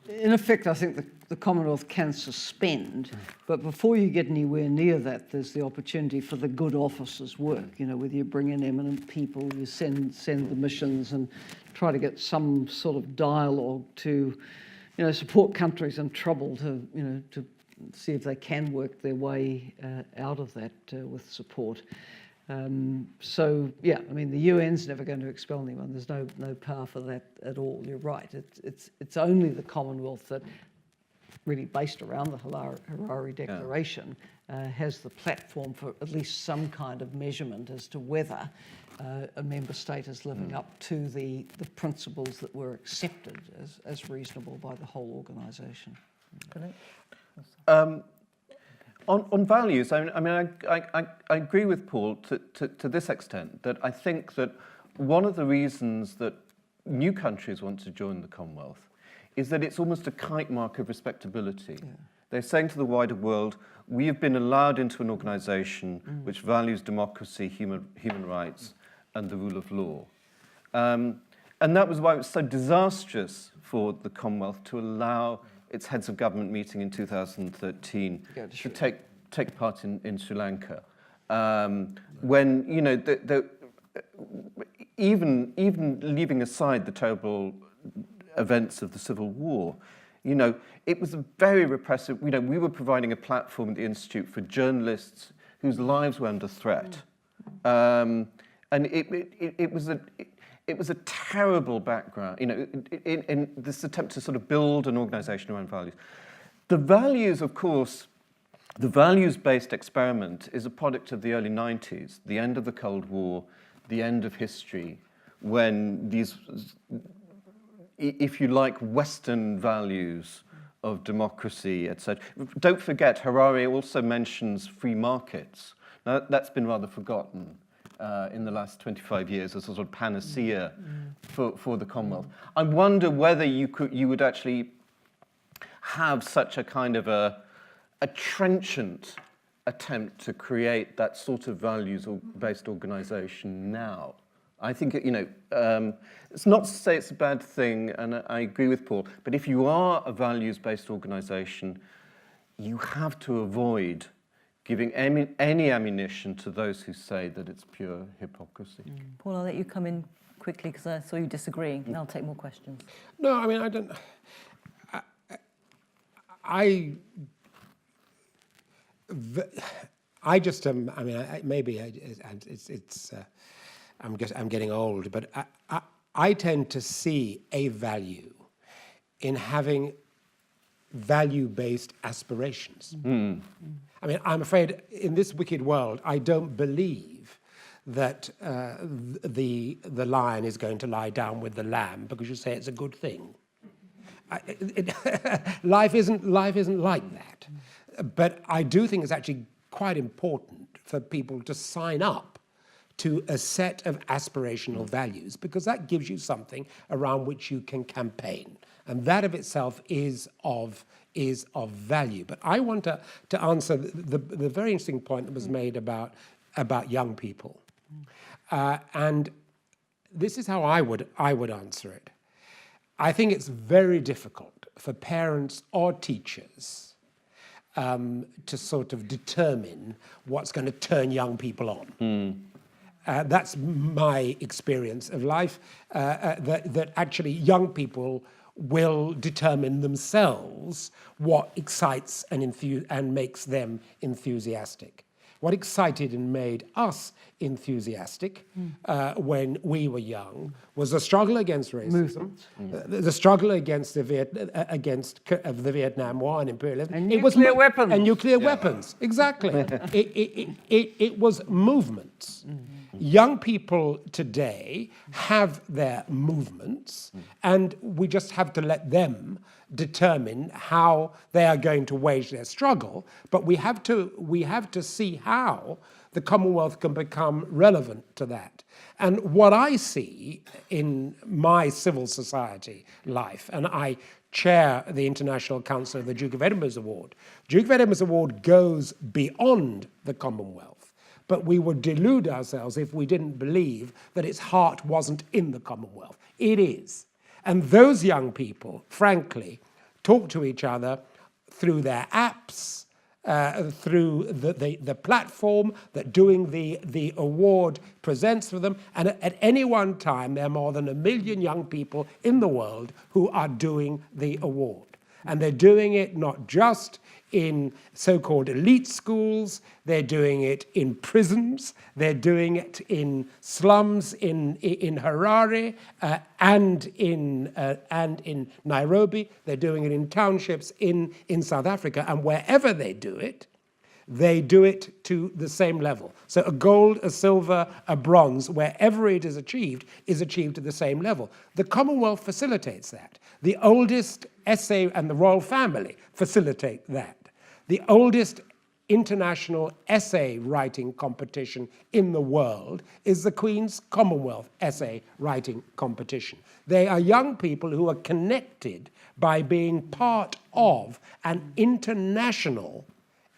In effect, I think the Commonwealth can suspend, but before you get anywhere near that, there's the opportunity for the good officers' work. You know, whether you bring in eminent people, you send the missions and try to get some sort of dialogue to, you know, support countries in trouble to, you know, to see if they can work their way out of that with support. So yeah, I mean, the UN's never going to expel anyone. There's no power for that at all. You're right. It's only the Commonwealth that really based around the Harare Declaration, has the platform for at least some kind of measurement as to whether a member state is living up to the principles that were accepted as reasonable by the whole organisation. On values, I agree with Paul to this extent, that I think that one of the reasons that new countries want to join the Commonwealth is that it's almost a kite mark of respectability. Yeah. They're saying to the wider world, we have been allowed into an organisation which values democracy, human rights, and the rule of law. And that was why it was so disastrous for the Commonwealth to allow its heads of government meeting in 2013 to take part in Sri Lanka. When, you know, even leaving aside the terrible events of the Civil War, you know, it was a very repressive, you know, we were providing a platform at the Institute for journalists whose lives were under threat. And it was a terrible background, you know, in this attempt to sort of build an organisation around values. The values, of course, the values-based experiment is a product of the early 90s, the end of the Cold War, the end of history, when these, if you like, Western values of democracy, etc. Don't forget, Harare also mentions free markets. Now, that's been rather forgotten in the last 25 years as a sort of panacea for the Commonwealth. I wonder whether you would actually have such a kind of a trenchant attempt to create that sort of values-based organisation now. I think, you know, it's not to say it's a bad thing, and I agree with Paul, but if you are a values-based organisation, you have to avoid giving any ammunition to those who say that it's pure hypocrisy. Paul, I'll let you come in quickly because I saw you disagreeing, and I'll take more questions. No, I mean, I don't... I just am. I mean, I'm getting old, but I tend to see a value in having value-based aspirations. I mean, I'm afraid in this wicked world, I don't believe that the lion is going to lie down with the lamb because you say it's a good thing. Life isn't like that. But I do think it's actually quite important for people to sign up to a set of aspirational values, because that gives you something around which you can campaign. And that of itself is of value. But I want to answer the very interesting point that was made about young people. And this is how I would answer it. I think it's very difficult for parents or teachers to sort of determine what's going to turn young people on. That's my experience of life, that actually young people will determine themselves what excites and makes them enthusiastic. What excited and made us enthusiastic when we were young was the struggle against racism, the struggle against the Vietnam War and imperialism. And nuclear weapons. And nuclear weapons, exactly. It was movements. Young people today have their movements, and we just have to let them determine how they are going to wage their struggle. But we have to see how the Commonwealth can become relevant to that. And what I see in my civil society life, and I chair the International Council of the Duke of Edinburgh's Award. Duke of Edinburgh's Award goes beyond the Commonwealth. But we would delude ourselves if we didn't believe that its heart wasn't in the Commonwealth. It is. And those young people, frankly, talk to each other through their apps, through the platform that doing the award presents for them. And at any one time, there are more than 1 million young people in the world who are doing the award. And they're doing it not just in so-called elite schools, they're doing it in prisons, they're doing it in slums in Harare and in Nairobi, they're doing it in townships in South Africa, and wherever they do it to the same level. So a gold, a silver, a bronze, wherever it is achieved at the same level. The Commonwealth facilitates that. The oldest essay and the royal family facilitate that. The oldest international essay writing competition in the world is the Queen's Commonwealth Essay Writing Competition. They are young people who are connected by being part of an international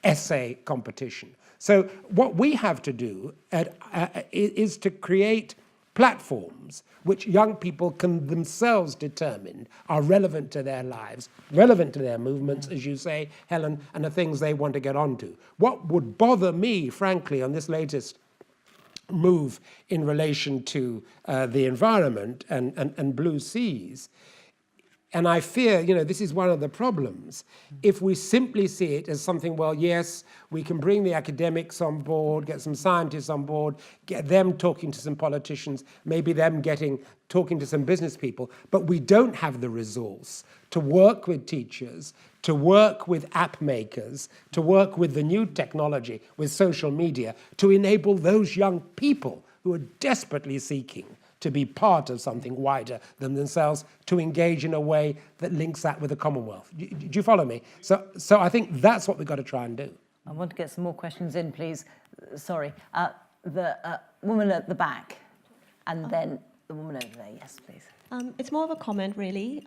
essay competition. So what we have to do is to create platforms which young people can themselves determine are relevant to their lives, relevant to their movements, as you say, Helen, and the things they want to get onto. What would bother me, frankly, on this latest move in relation to the environment and blue seas, and I fear, this is one of the problems. If we simply see it as something, well, yes, we can bring the academics on board, get some scientists on board, get them talking to some politicians, maybe them talking to some business people, but we don't have the resource to work with teachers, to work with app makers, to work with the new technology, with social media, to enable those young people who are desperately seeking to be part of something wider than themselves, to engage in a way that links that with the Commonwealth. Do you follow me? So I think that's what we've got to try and do. I want to get some more questions in, please. Sorry. The woman at the back, and then the woman over there. Yes, please. It's more of a comment, really,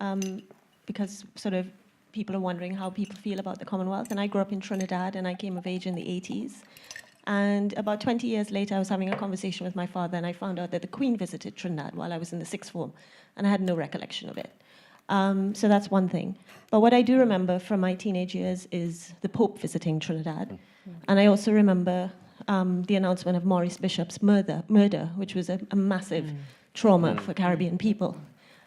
because sort of people are wondering how people feel about the Commonwealth. And I grew up in Trinidad, and I came of age in the 80s. And about 20 years later, I was having a conversation with my father, and I found out that the Queen visited Trinidad while I was in the sixth form, and I had no recollection of it. So that's one thing. But what I do remember from my teenage years is the Pope visiting Trinidad. And I also remember the announcement of Maurice Bishop's murder, which was a massive trauma for Caribbean people.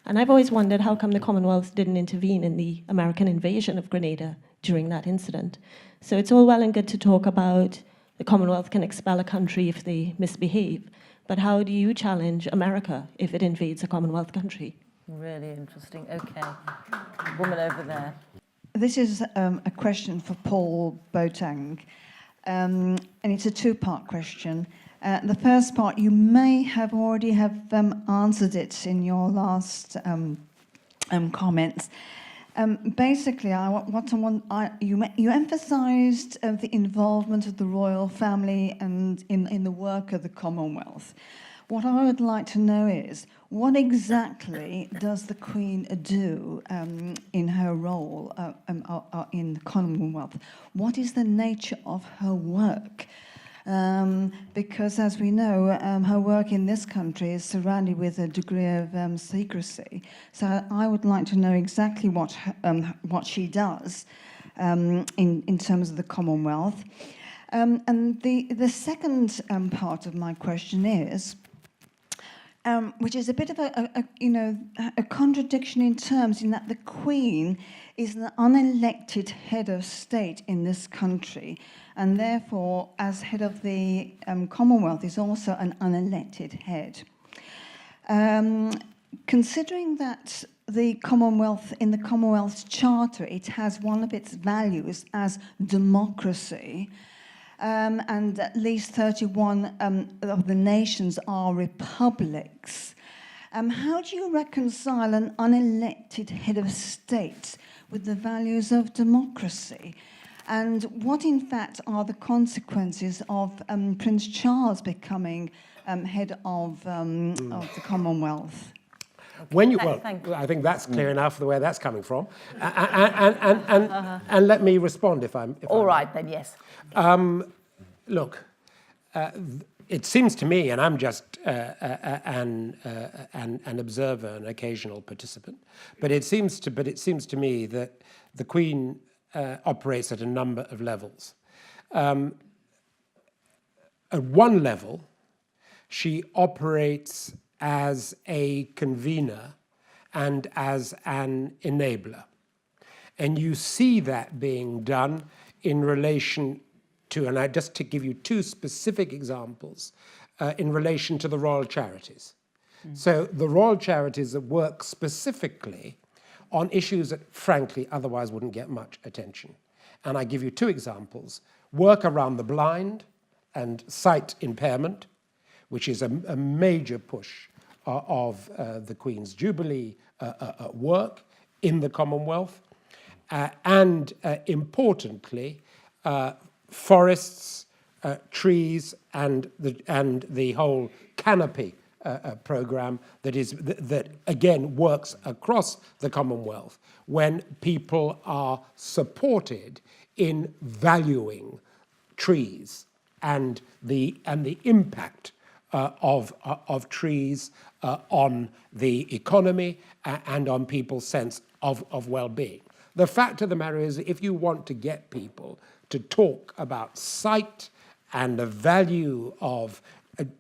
And I've always wondered how come the Commonwealth didn't intervene in the American invasion of Grenada during that incident. So it's all well and good to talk about the Commonwealth can expel a country if they misbehave, but how do you challenge America if it invades a Commonwealth country? Really interesting. Okay. Woman over there. This is a question for Paul Boateng, and it's a two-part question. The first part, you may have already answered it in your last comments. Basically, you emphasised the involvement of the royal family and in the work of the Commonwealth. What I would like to know is, what exactly does the Queen do in her role in the Commonwealth? What is the nature of her work? Because, as we know, her work in this country is surrounded with a degree of secrecy. So I would like to know exactly what she does in terms of the Commonwealth. And the second part of my question is, which is a bit of a contradiction in terms, in that the Queen is an unelected head of state in this country, and therefore, as head of the Commonwealth, is also an unelected head. Considering that the Commonwealth, in the Commonwealth's charter, it has one of its values as democracy, and at least 31 of the nations are republics. How do you reconcile an unelected head of state with the values of democracy? And what, in fact, are the consequences of Prince Charles becoming head of the Commonwealth? I think that's clear enough the way that's coming from, and let me respond if I'm. All right then, yes. Look, it seems to me, and I'm just an observer, an occasional participant, but it seems to me that the Queen operates at a number of levels. At one level, she operates as a convener and as an enabler. And you see that being done in relation to, and just to give you two specific examples, in relation to the Royal Charities. So the Royal Charities that work specifically on issues that frankly otherwise wouldn't get much attention. And I give you two examples. Work around the blind and sight impairment, which is a major push of the Queen's Jubilee work in the Commonwealth. And importantly, forests, trees, and the whole canopy program that again works across the Commonwealth when people are supported in valuing trees and the impact of trees on the economy and on people's sense of well-being. The fact of the matter is, if you want to get people to talk about sight and the value of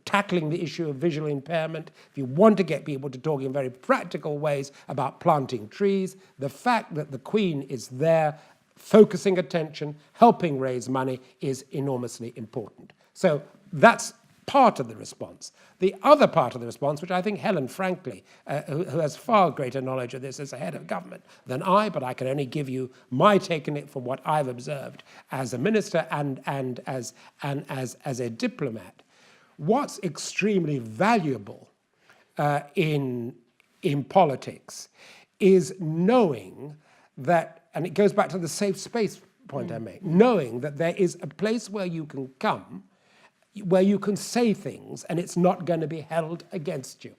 tackling the issue of visual impairment, if you want to get people to talk in very practical ways about planting trees, the fact that the Queen is there focusing attention, helping raise money is enormously important. So that's part of the response. The other part of the response, which I think Helen, frankly, who has far greater knowledge of this as a head of government than I, but I can only give you my take on it from what I've observed as a minister and as a diplomat. What's extremely valuable in politics is knowing that, and it goes back to the safe space point I make, knowing that there is a place where you can come, where you can say things and it's not going to be held against you.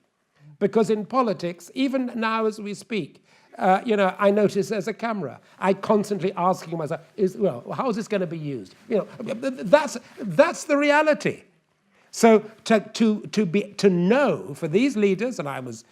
Because in politics, even now as we speak, I notice there's a camera. I constantly asking myself, how is this going to be used? That's the reality. So to know for these leaders, and I was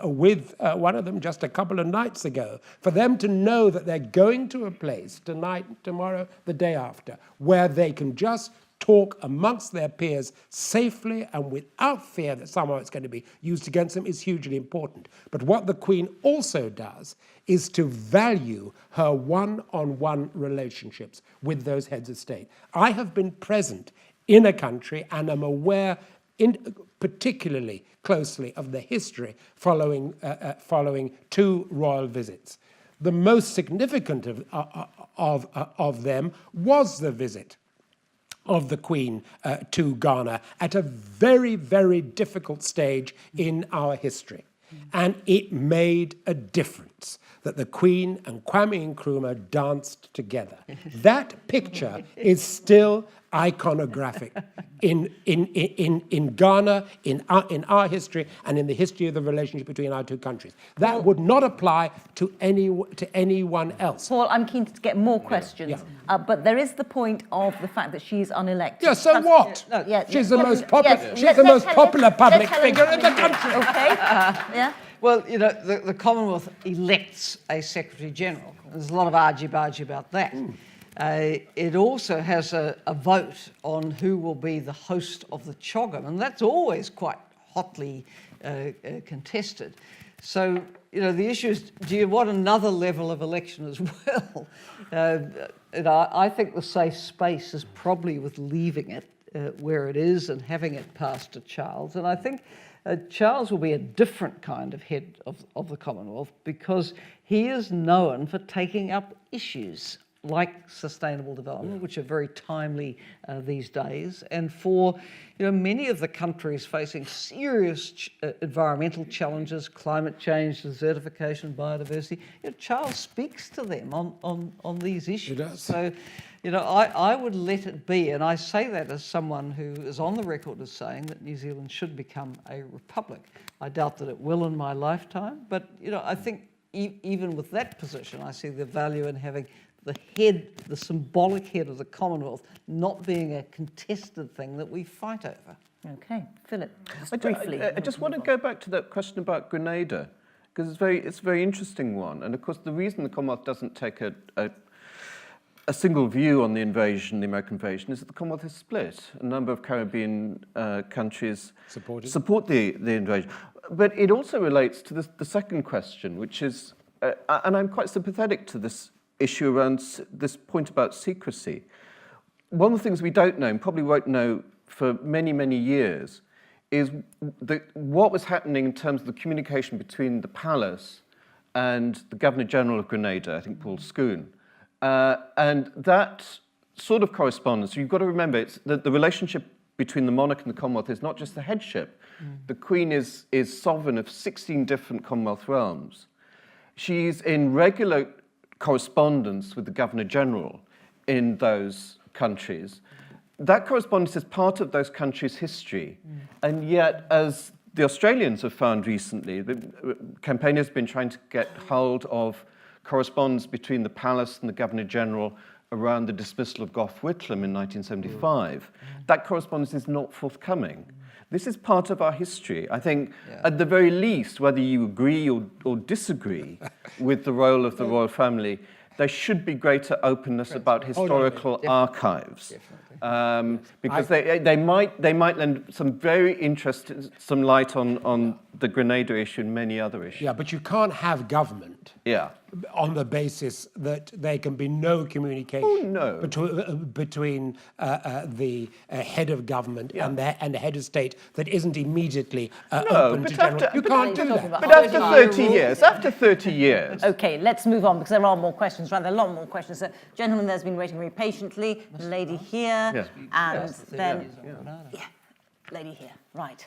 with one of them just a couple of nights ago, for them to know that they're going to a place tonight, tomorrow, the day after, where they can just talk amongst their peers safely and without fear that somehow it's going to be used against them is hugely important. But what the Queen also does is to value her one-on-one relationships with those heads of state. I have been present in a country and am aware particularly closely of the history following two royal visits. The most significant of them was the visit of the Queen to Ghana at a very, very difficult stage in our history. And it made a difference that the Queen and Kwame Nkrumah danced together. That picture is still iconographic in Ghana, in our history, and in the history of the relationship between our two countries. That would not apply to anyone else. Paul, I'm keen to get more questions, but there is the point of the fact that she's unelected. Yeah, so what? She's the most popular public figure in the country. Okay. Yeah. Well, the Commonwealth elects a Secretary-General. There's a lot of argy-bargy about that. It also has a vote on who will be the host of the CHOGM, and that's always quite hotly contested. So, the issue is, do you want another level of election as well? I think the safe space is probably with leaving it where it is and having it passed to Charles. And I think Charles will be a different kind of head of the Commonwealth because he is known for taking up issues like sustainable development, which are very timely these days, and for many of the countries facing serious environmental challenges, climate change, desertification, biodiversity. Charles speaks to them on these issues. He does. So, I would let it be, and I say that as someone who is on the record as saying that New Zealand should become a republic. I doubt that it will in my lifetime, but I think even with that position, I see the value in having the symbolic head of the Commonwealth not being a contested thing that we fight over. Okay, Philip, briefly. I just want to go back to that question about Grenada, because it's a very interesting one. And of course, the reason the Commonwealth doesn't take a single view on the invasion, the American invasion, is that the Commonwealth is split. A number of Caribbean countries support the invasion. But it also relates to the second question, which is, and I'm quite sympathetic to this issue around this point about secrecy. One of the things we don't know, and probably won't know for many, many years, is what was happening in terms of the communication between the palace and the Governor-General of Grenada, I think Paul Scoon. And that sort of correspondence, you've got to remember, it's the relationship between the monarch and the Commonwealth is not just the headship. The Queen is sovereign of 16 different Commonwealth realms. She's in regular correspondence with the Governor-General in those countries. That correspondence is part of those countries' history. And yet, as the Australians have found recently, the campaign has been trying to get hold of correspondence between the palace and the Governor-General around the dismissal of Gough Whitlam in 1975. That correspondence is not forthcoming. This is part of our history. I think, at the very least, whether you agree or disagree with the role of the royal family, there should be greater openness about historical archives. Because they might lend some very interesting, some light on the Grenada issue and many other issues. Yeah, but you can't have government on the basis that there can be no communication between the head of government and the head of state that isn't immediately open to general. You can't do that. But after 30 years. Okay, let's move on because there are more questions, rather a lot more questions. So, gentleman there's been waiting very patiently, the lady here, and then, lady here, right.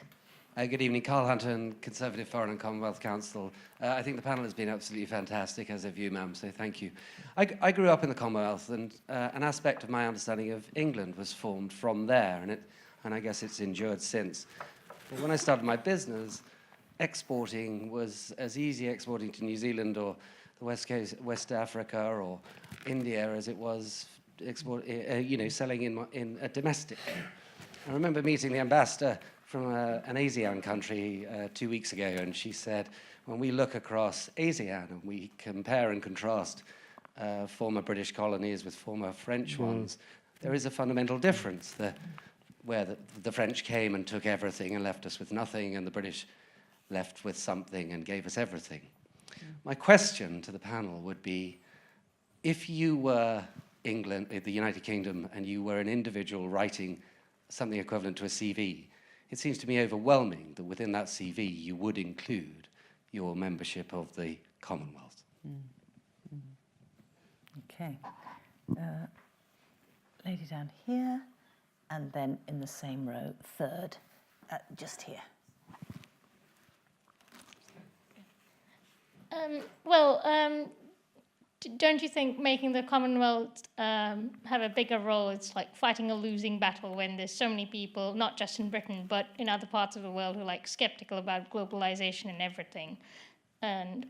Good evening, Carl Hunton, Conservative Foreign and Commonwealth Council. I think the panel has been absolutely fantastic, as have you, ma'am, so thank you. I grew up in the Commonwealth, and an aspect of my understanding of England was formed from there, and I guess it's endured since. But when I started my business, exporting was as easy exporting to New Zealand or the West Coast, West Africa or India as it was selling in a domestic. I remember meeting the ambassador from an ASEAN country 2 weeks ago, and she said, when we look across ASEAN and we compare and contrast former British colonies with former French ones, there is a fundamental difference, where the French came and took everything and left us with nothing, and the British left with something and gave us everything. My question to the panel would be, if you were England, the United Kingdom, and you were an individual writing something equivalent to a CV, it seems to me overwhelming that within that CV you would include your membership of the Commonwealth. Okay. Lady down here, and then in the same row, third, just here. Don't you think making the Commonwealth have a bigger role? It's like fighting a losing battle when there's so many people, not just in Britain, but in other parts of the world, who are like skeptical about globalization and everything.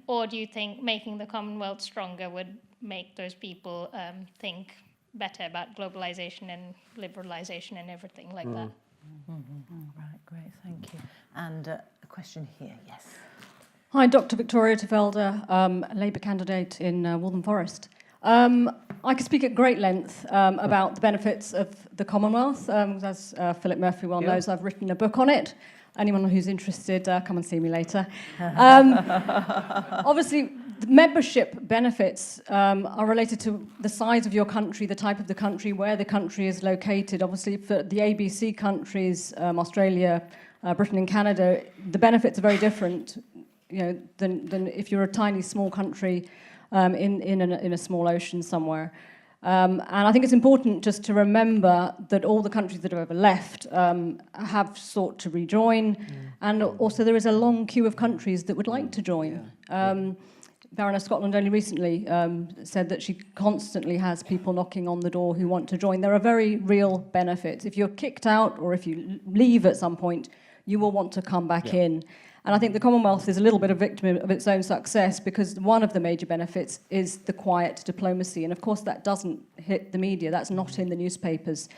Or do you think making the Commonwealth stronger would make those people think better about globalization and liberalization and everything like that? Right, great, thank you. And a question here, yes. Hi, Dr. Victoria Tevelde, a Labour candidate in Waltham Forest. I could speak at great length about the benefits of the Commonwealth. As Philip Murphy well knows, I've written a book on it. Anyone who's interested, come and see me later. Obviously, the membership benefits are related to the size of your country, the type of the country, where the country is located. Obviously, for the ABC countries, Australia, Britain and Canada, the benefits are very different than if you're a tiny, small country in a small ocean somewhere. And I think it's important just to remember that all the countries that have ever left have sought to rejoin, and also there is a long queue of countries that would like to join. Baroness Scotland only recently said that she constantly has people knocking on the door who want to join. There are very real benefits. If you're kicked out or if you leave at some point, you will want to come back in. And I think the Commonwealth is a little bit a victim of its own success, because one of the major benefits is the quiet diplomacy. And of course, that doesn't hit the media. That's not in the newspapers.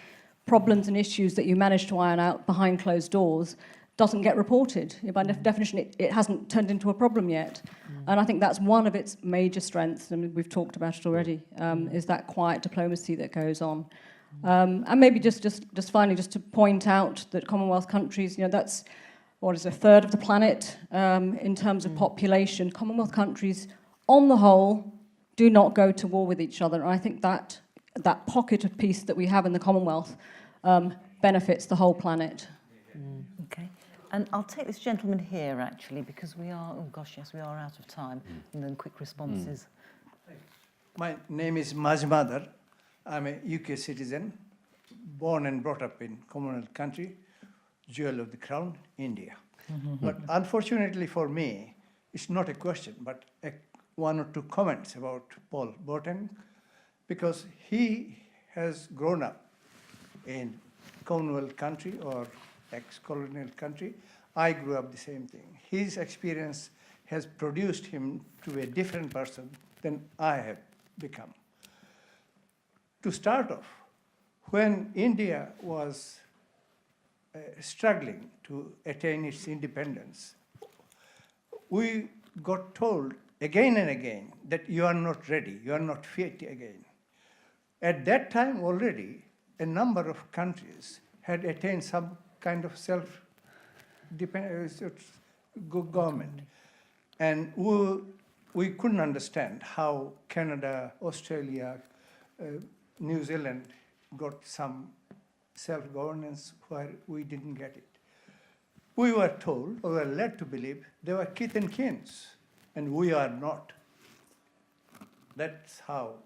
Problems and issues that you manage to iron out behind closed doors doesn't get reported. By definition, it hasn't turned into a problem yet. And I think that's one of its major strengths, and we've talked about it already, is that quiet diplomacy that goes on. And maybe just finally, just to point out that Commonwealth countries, that's what is a third of the planet in terms of population. Commonwealth countries, on the whole, do not go to war with each other. And I think that pocket of peace that we have in the Commonwealth benefits the whole planet. Okay. And I'll take this gentleman here, actually, because we are, oh gosh, yes, we are out of time. And then quick responses. My name is Majmadar. I'm a UK citizen, born and brought up in Commonwealth country, jewel of the crown, India. But unfortunately for me, it's not a question, but one or two comments about Paul Boateng, because he has grown up in Commonwealth country or ex-colonial country. I grew up the same thing. His experience has produced him to be a different person than I have become. To start off, when India was struggling to attain its independence, we got told again and again that you are not ready, you are not fit again. At that time already, a number of countries had attained some kind of self-government. And we couldn't understand how Canada, Australia, New Zealand got some self-governance where we didn't get it. We were told, or were led to believe, they were kith and kins, and we are not. That's how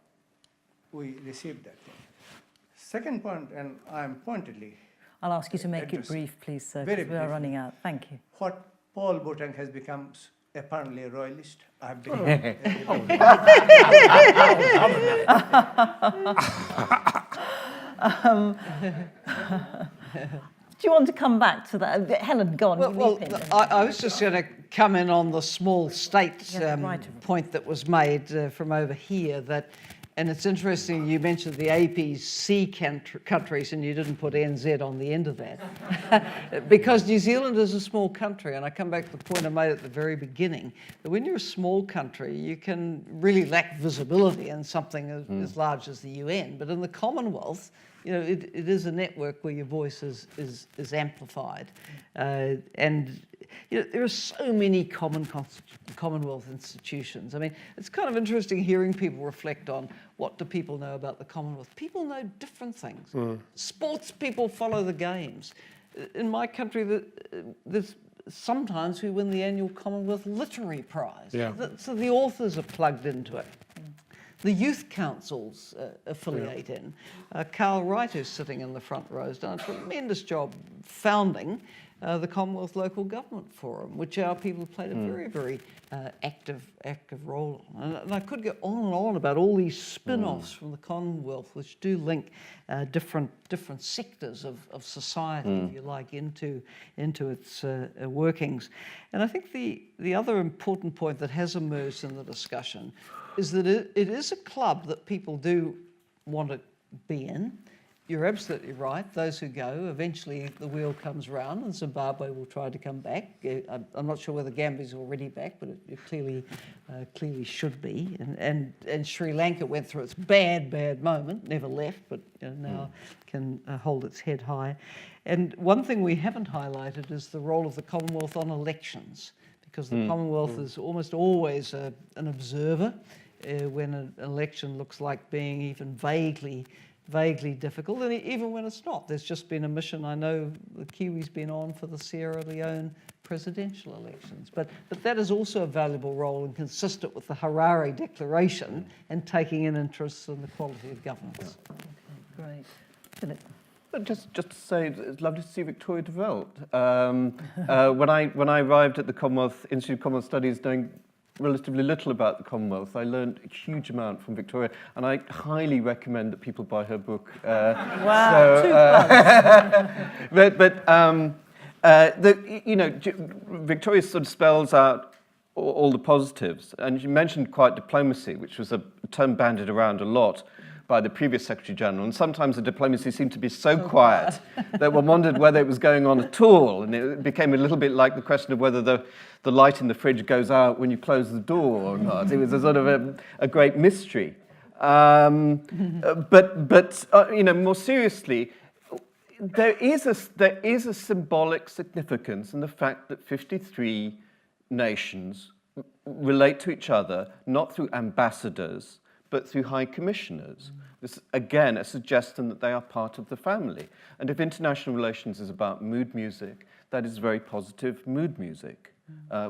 we received that thing. Second point, and I'm pointedly I'll ask you to make it brief, please, sir, very because we are briefly. running out. Thank you. What Paul Boateng has become apparently a royalist. I've been. Do you want to come back to that? Helen, go on. Well, I was just going to come in on the small state point that was made from over here. And it's interesting you mentioned the ABC countries and you didn't put NZ on the end of that. Because New Zealand is a small country, and I come back to the point I made at the very beginning, that when you're a small country, you can really lack visibility in something as large as the UN. But in the Commonwealth, you know, it is a network where your voice is amplified. And you know, there are so many Commonwealth institutions. I mean, it's kind of interesting hearing people reflect on what do people know about the Commonwealth. People know different things. Sports people follow the games. In my country, there's sometimes we win the annual Commonwealth Literary Prize. Yeah. So the authors are plugged into it. The youth councils affiliate in. Carl Wright, who's sitting in the front row, has done a tremendous job founding the Commonwealth Local Government Forum, which our people have played a very, very active role on. And I could go on and on about all these spin-offs from the Commonwealth, which do link different sectors of society, if you like, into its workings. And I think the other important point that has emerged in the discussion is that it is a club that people do want to be in. You're absolutely right. Those who go, eventually the wheel comes round and Zimbabwe will try to come back. I'm not sure whether Gambia's already back, but it clearly should be. And Sri Lanka went through its bad moment, never left, but now can hold its head high. And one thing we haven't highlighted is the role of the Commonwealth on elections, because the Commonwealth is almost always an observer when an election looks like being even vaguely difficult, and even when it's not. There's just been a mission, I know the Kiwi's been on for the Sierra Leone presidential elections, but that is also a valuable role and consistent with the Harare Declaration and taking an interest in the quality of governance. Okay, great. Philip. But just to say, it's lovely to see Victoria developed. When I arrived at the Commonwealth Institute of Commonwealth Studies, knowing relatively little about the Commonwealth, I learned a huge amount from Victoria, and I highly recommend that people buy her book. Wow, Victoria sort of spells out all the positives, and you mentioned quiet diplomacy, which was a term bandied around a lot by the previous Secretary General, and sometimes the diplomacy seemed to be so quiet that one wondered whether it was going on at all, and it became a little bit like the question of whether the light in the fridge goes out when you close the door or not. It was a sort of a great mystery. More seriously, there is a symbolic significance in the fact that 53 nations relate to each other not through ambassadors, but through high commissioners. This is, again, a suggestion that they are part of the family. And if international relations is about mood music, that is very positive mood music,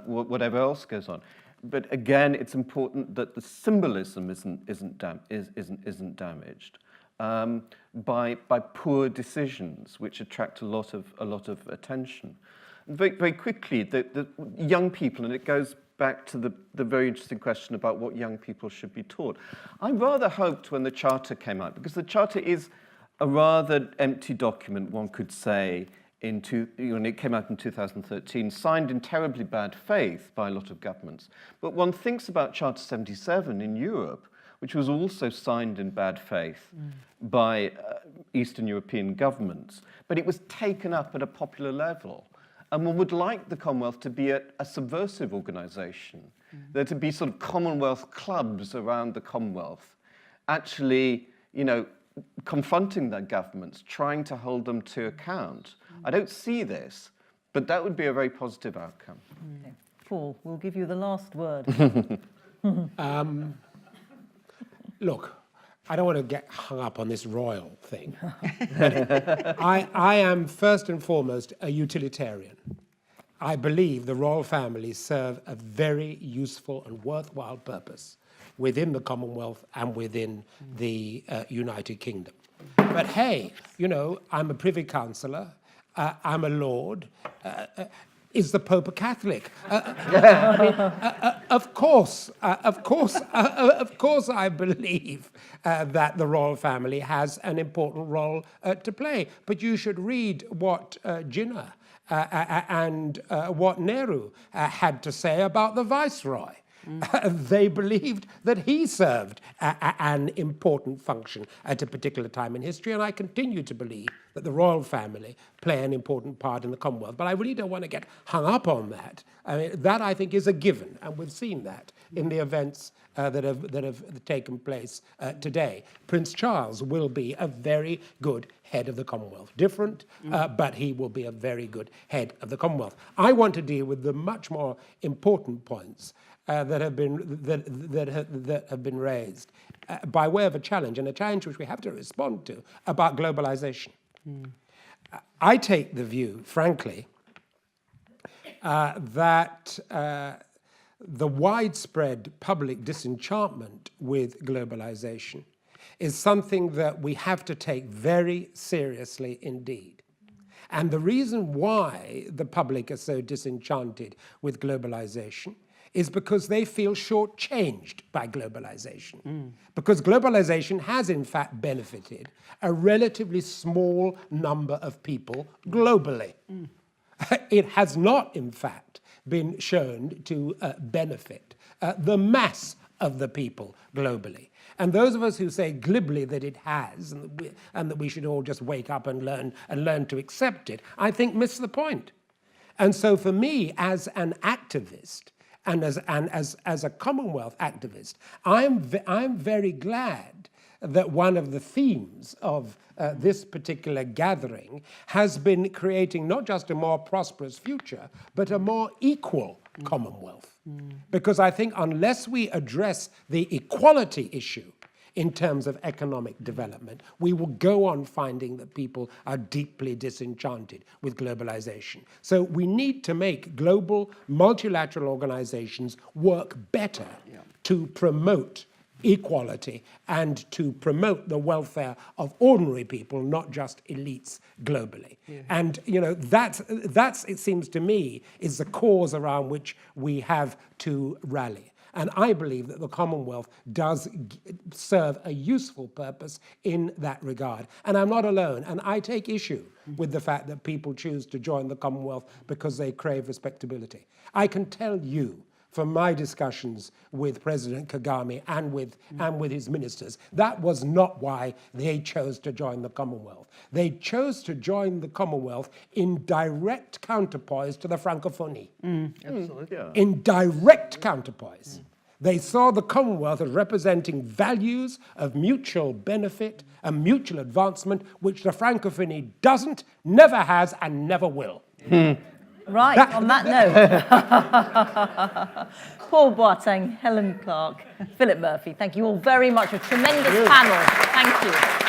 whatever else goes on. But again, it's important that the symbolism isn't damaged by poor decisions, which attract a lot of attention. Very, very quickly, the young people, and it goes back to the very interesting question about what young people should be taught. I rather hoped when the Charter came out, because the Charter is a rather empty document, one could say, when it came out in 2013, signed in terribly bad faith by a lot of governments. But one thinks about Charter 77 in Europe, which was also signed in bad faith by Eastern European governments, but it was taken up at a popular level. And one would like the Commonwealth to be a subversive organisation, there to be sort of Commonwealth clubs around the Commonwealth, actually, confronting their governments, trying to hold them to account. I don't see this, but that would be a very positive outcome. Okay. Paul, we'll give you the last word. Look, I don't want to get hung up on this royal thing. But I am first and foremost a utilitarian. I believe the royal family serve a very useful and worthwhile purpose within the Commonwealth and within the United Kingdom. But hey, I'm a Privy Councillor, I'm a Lord. Is the Pope a Catholic? Of course, I believe that the royal family has an important role to play. But you should read what Jinnah and what Nehru had to say about the Viceroy. They believed that he served an important function at a particular time in history, and I continue to believe that the royal family play an important part in the Commonwealth. But I really don't want to get hung up on that. I mean, that I think is a given, and we've seen that in the events that have taken place today. Prince Charles will be a very good head of the Commonwealth. Different, but he will be a very good head of the Commonwealth. I want to deal with the much more important points that have been raised by way of a challenge, and a challenge which we have to respond to, about globalization. I take the view, frankly, that the widespread public disenchantment with globalization is something that we have to take very seriously indeed. And the reason why the public are so disenchanted with globalization is because they feel shortchanged by globalization. Because globalization has in fact benefited a relatively small number of people globally. It has not in fact been shown to benefit the mass of the people globally. And those of us who say glibly that it has, and that we should all just wake up and learn to accept it, I think miss the point. And so for me, as an activist, and as a Commonwealth activist, I'm very glad that one of the themes of this particular gathering has been creating not just a more prosperous future, but a more equal Commonwealth. Because I think unless we address the equality issue in terms of economic development, we will go on finding that people are deeply disenchanted with globalization. So we need to make global multilateral organizations work better to promote equality and to promote the welfare of ordinary people, not just elites globally. And that's it seems to me is the cause around which we have to rally. And I believe that the Commonwealth does serve a useful purpose in that regard. And I'm not alone. And I take issue with the fact that people choose to join the Commonwealth because they crave respectability. I can tell you from my discussions with President Kagame and with his ministers, that was not why they chose to join the Commonwealth. They chose to join the Commonwealth in direct counterpoise to the Francophonie. Absolutely. Yeah. In direct counterpoise. They saw the Commonwealth as representing values of mutual benefit and mutual advancement, which the Francophonie doesn't, never has, and never will. Right, on that note. Paul Boateng, Helen Clark, Philip Murphy, thank you all very much. A tremendous panel. Thank you.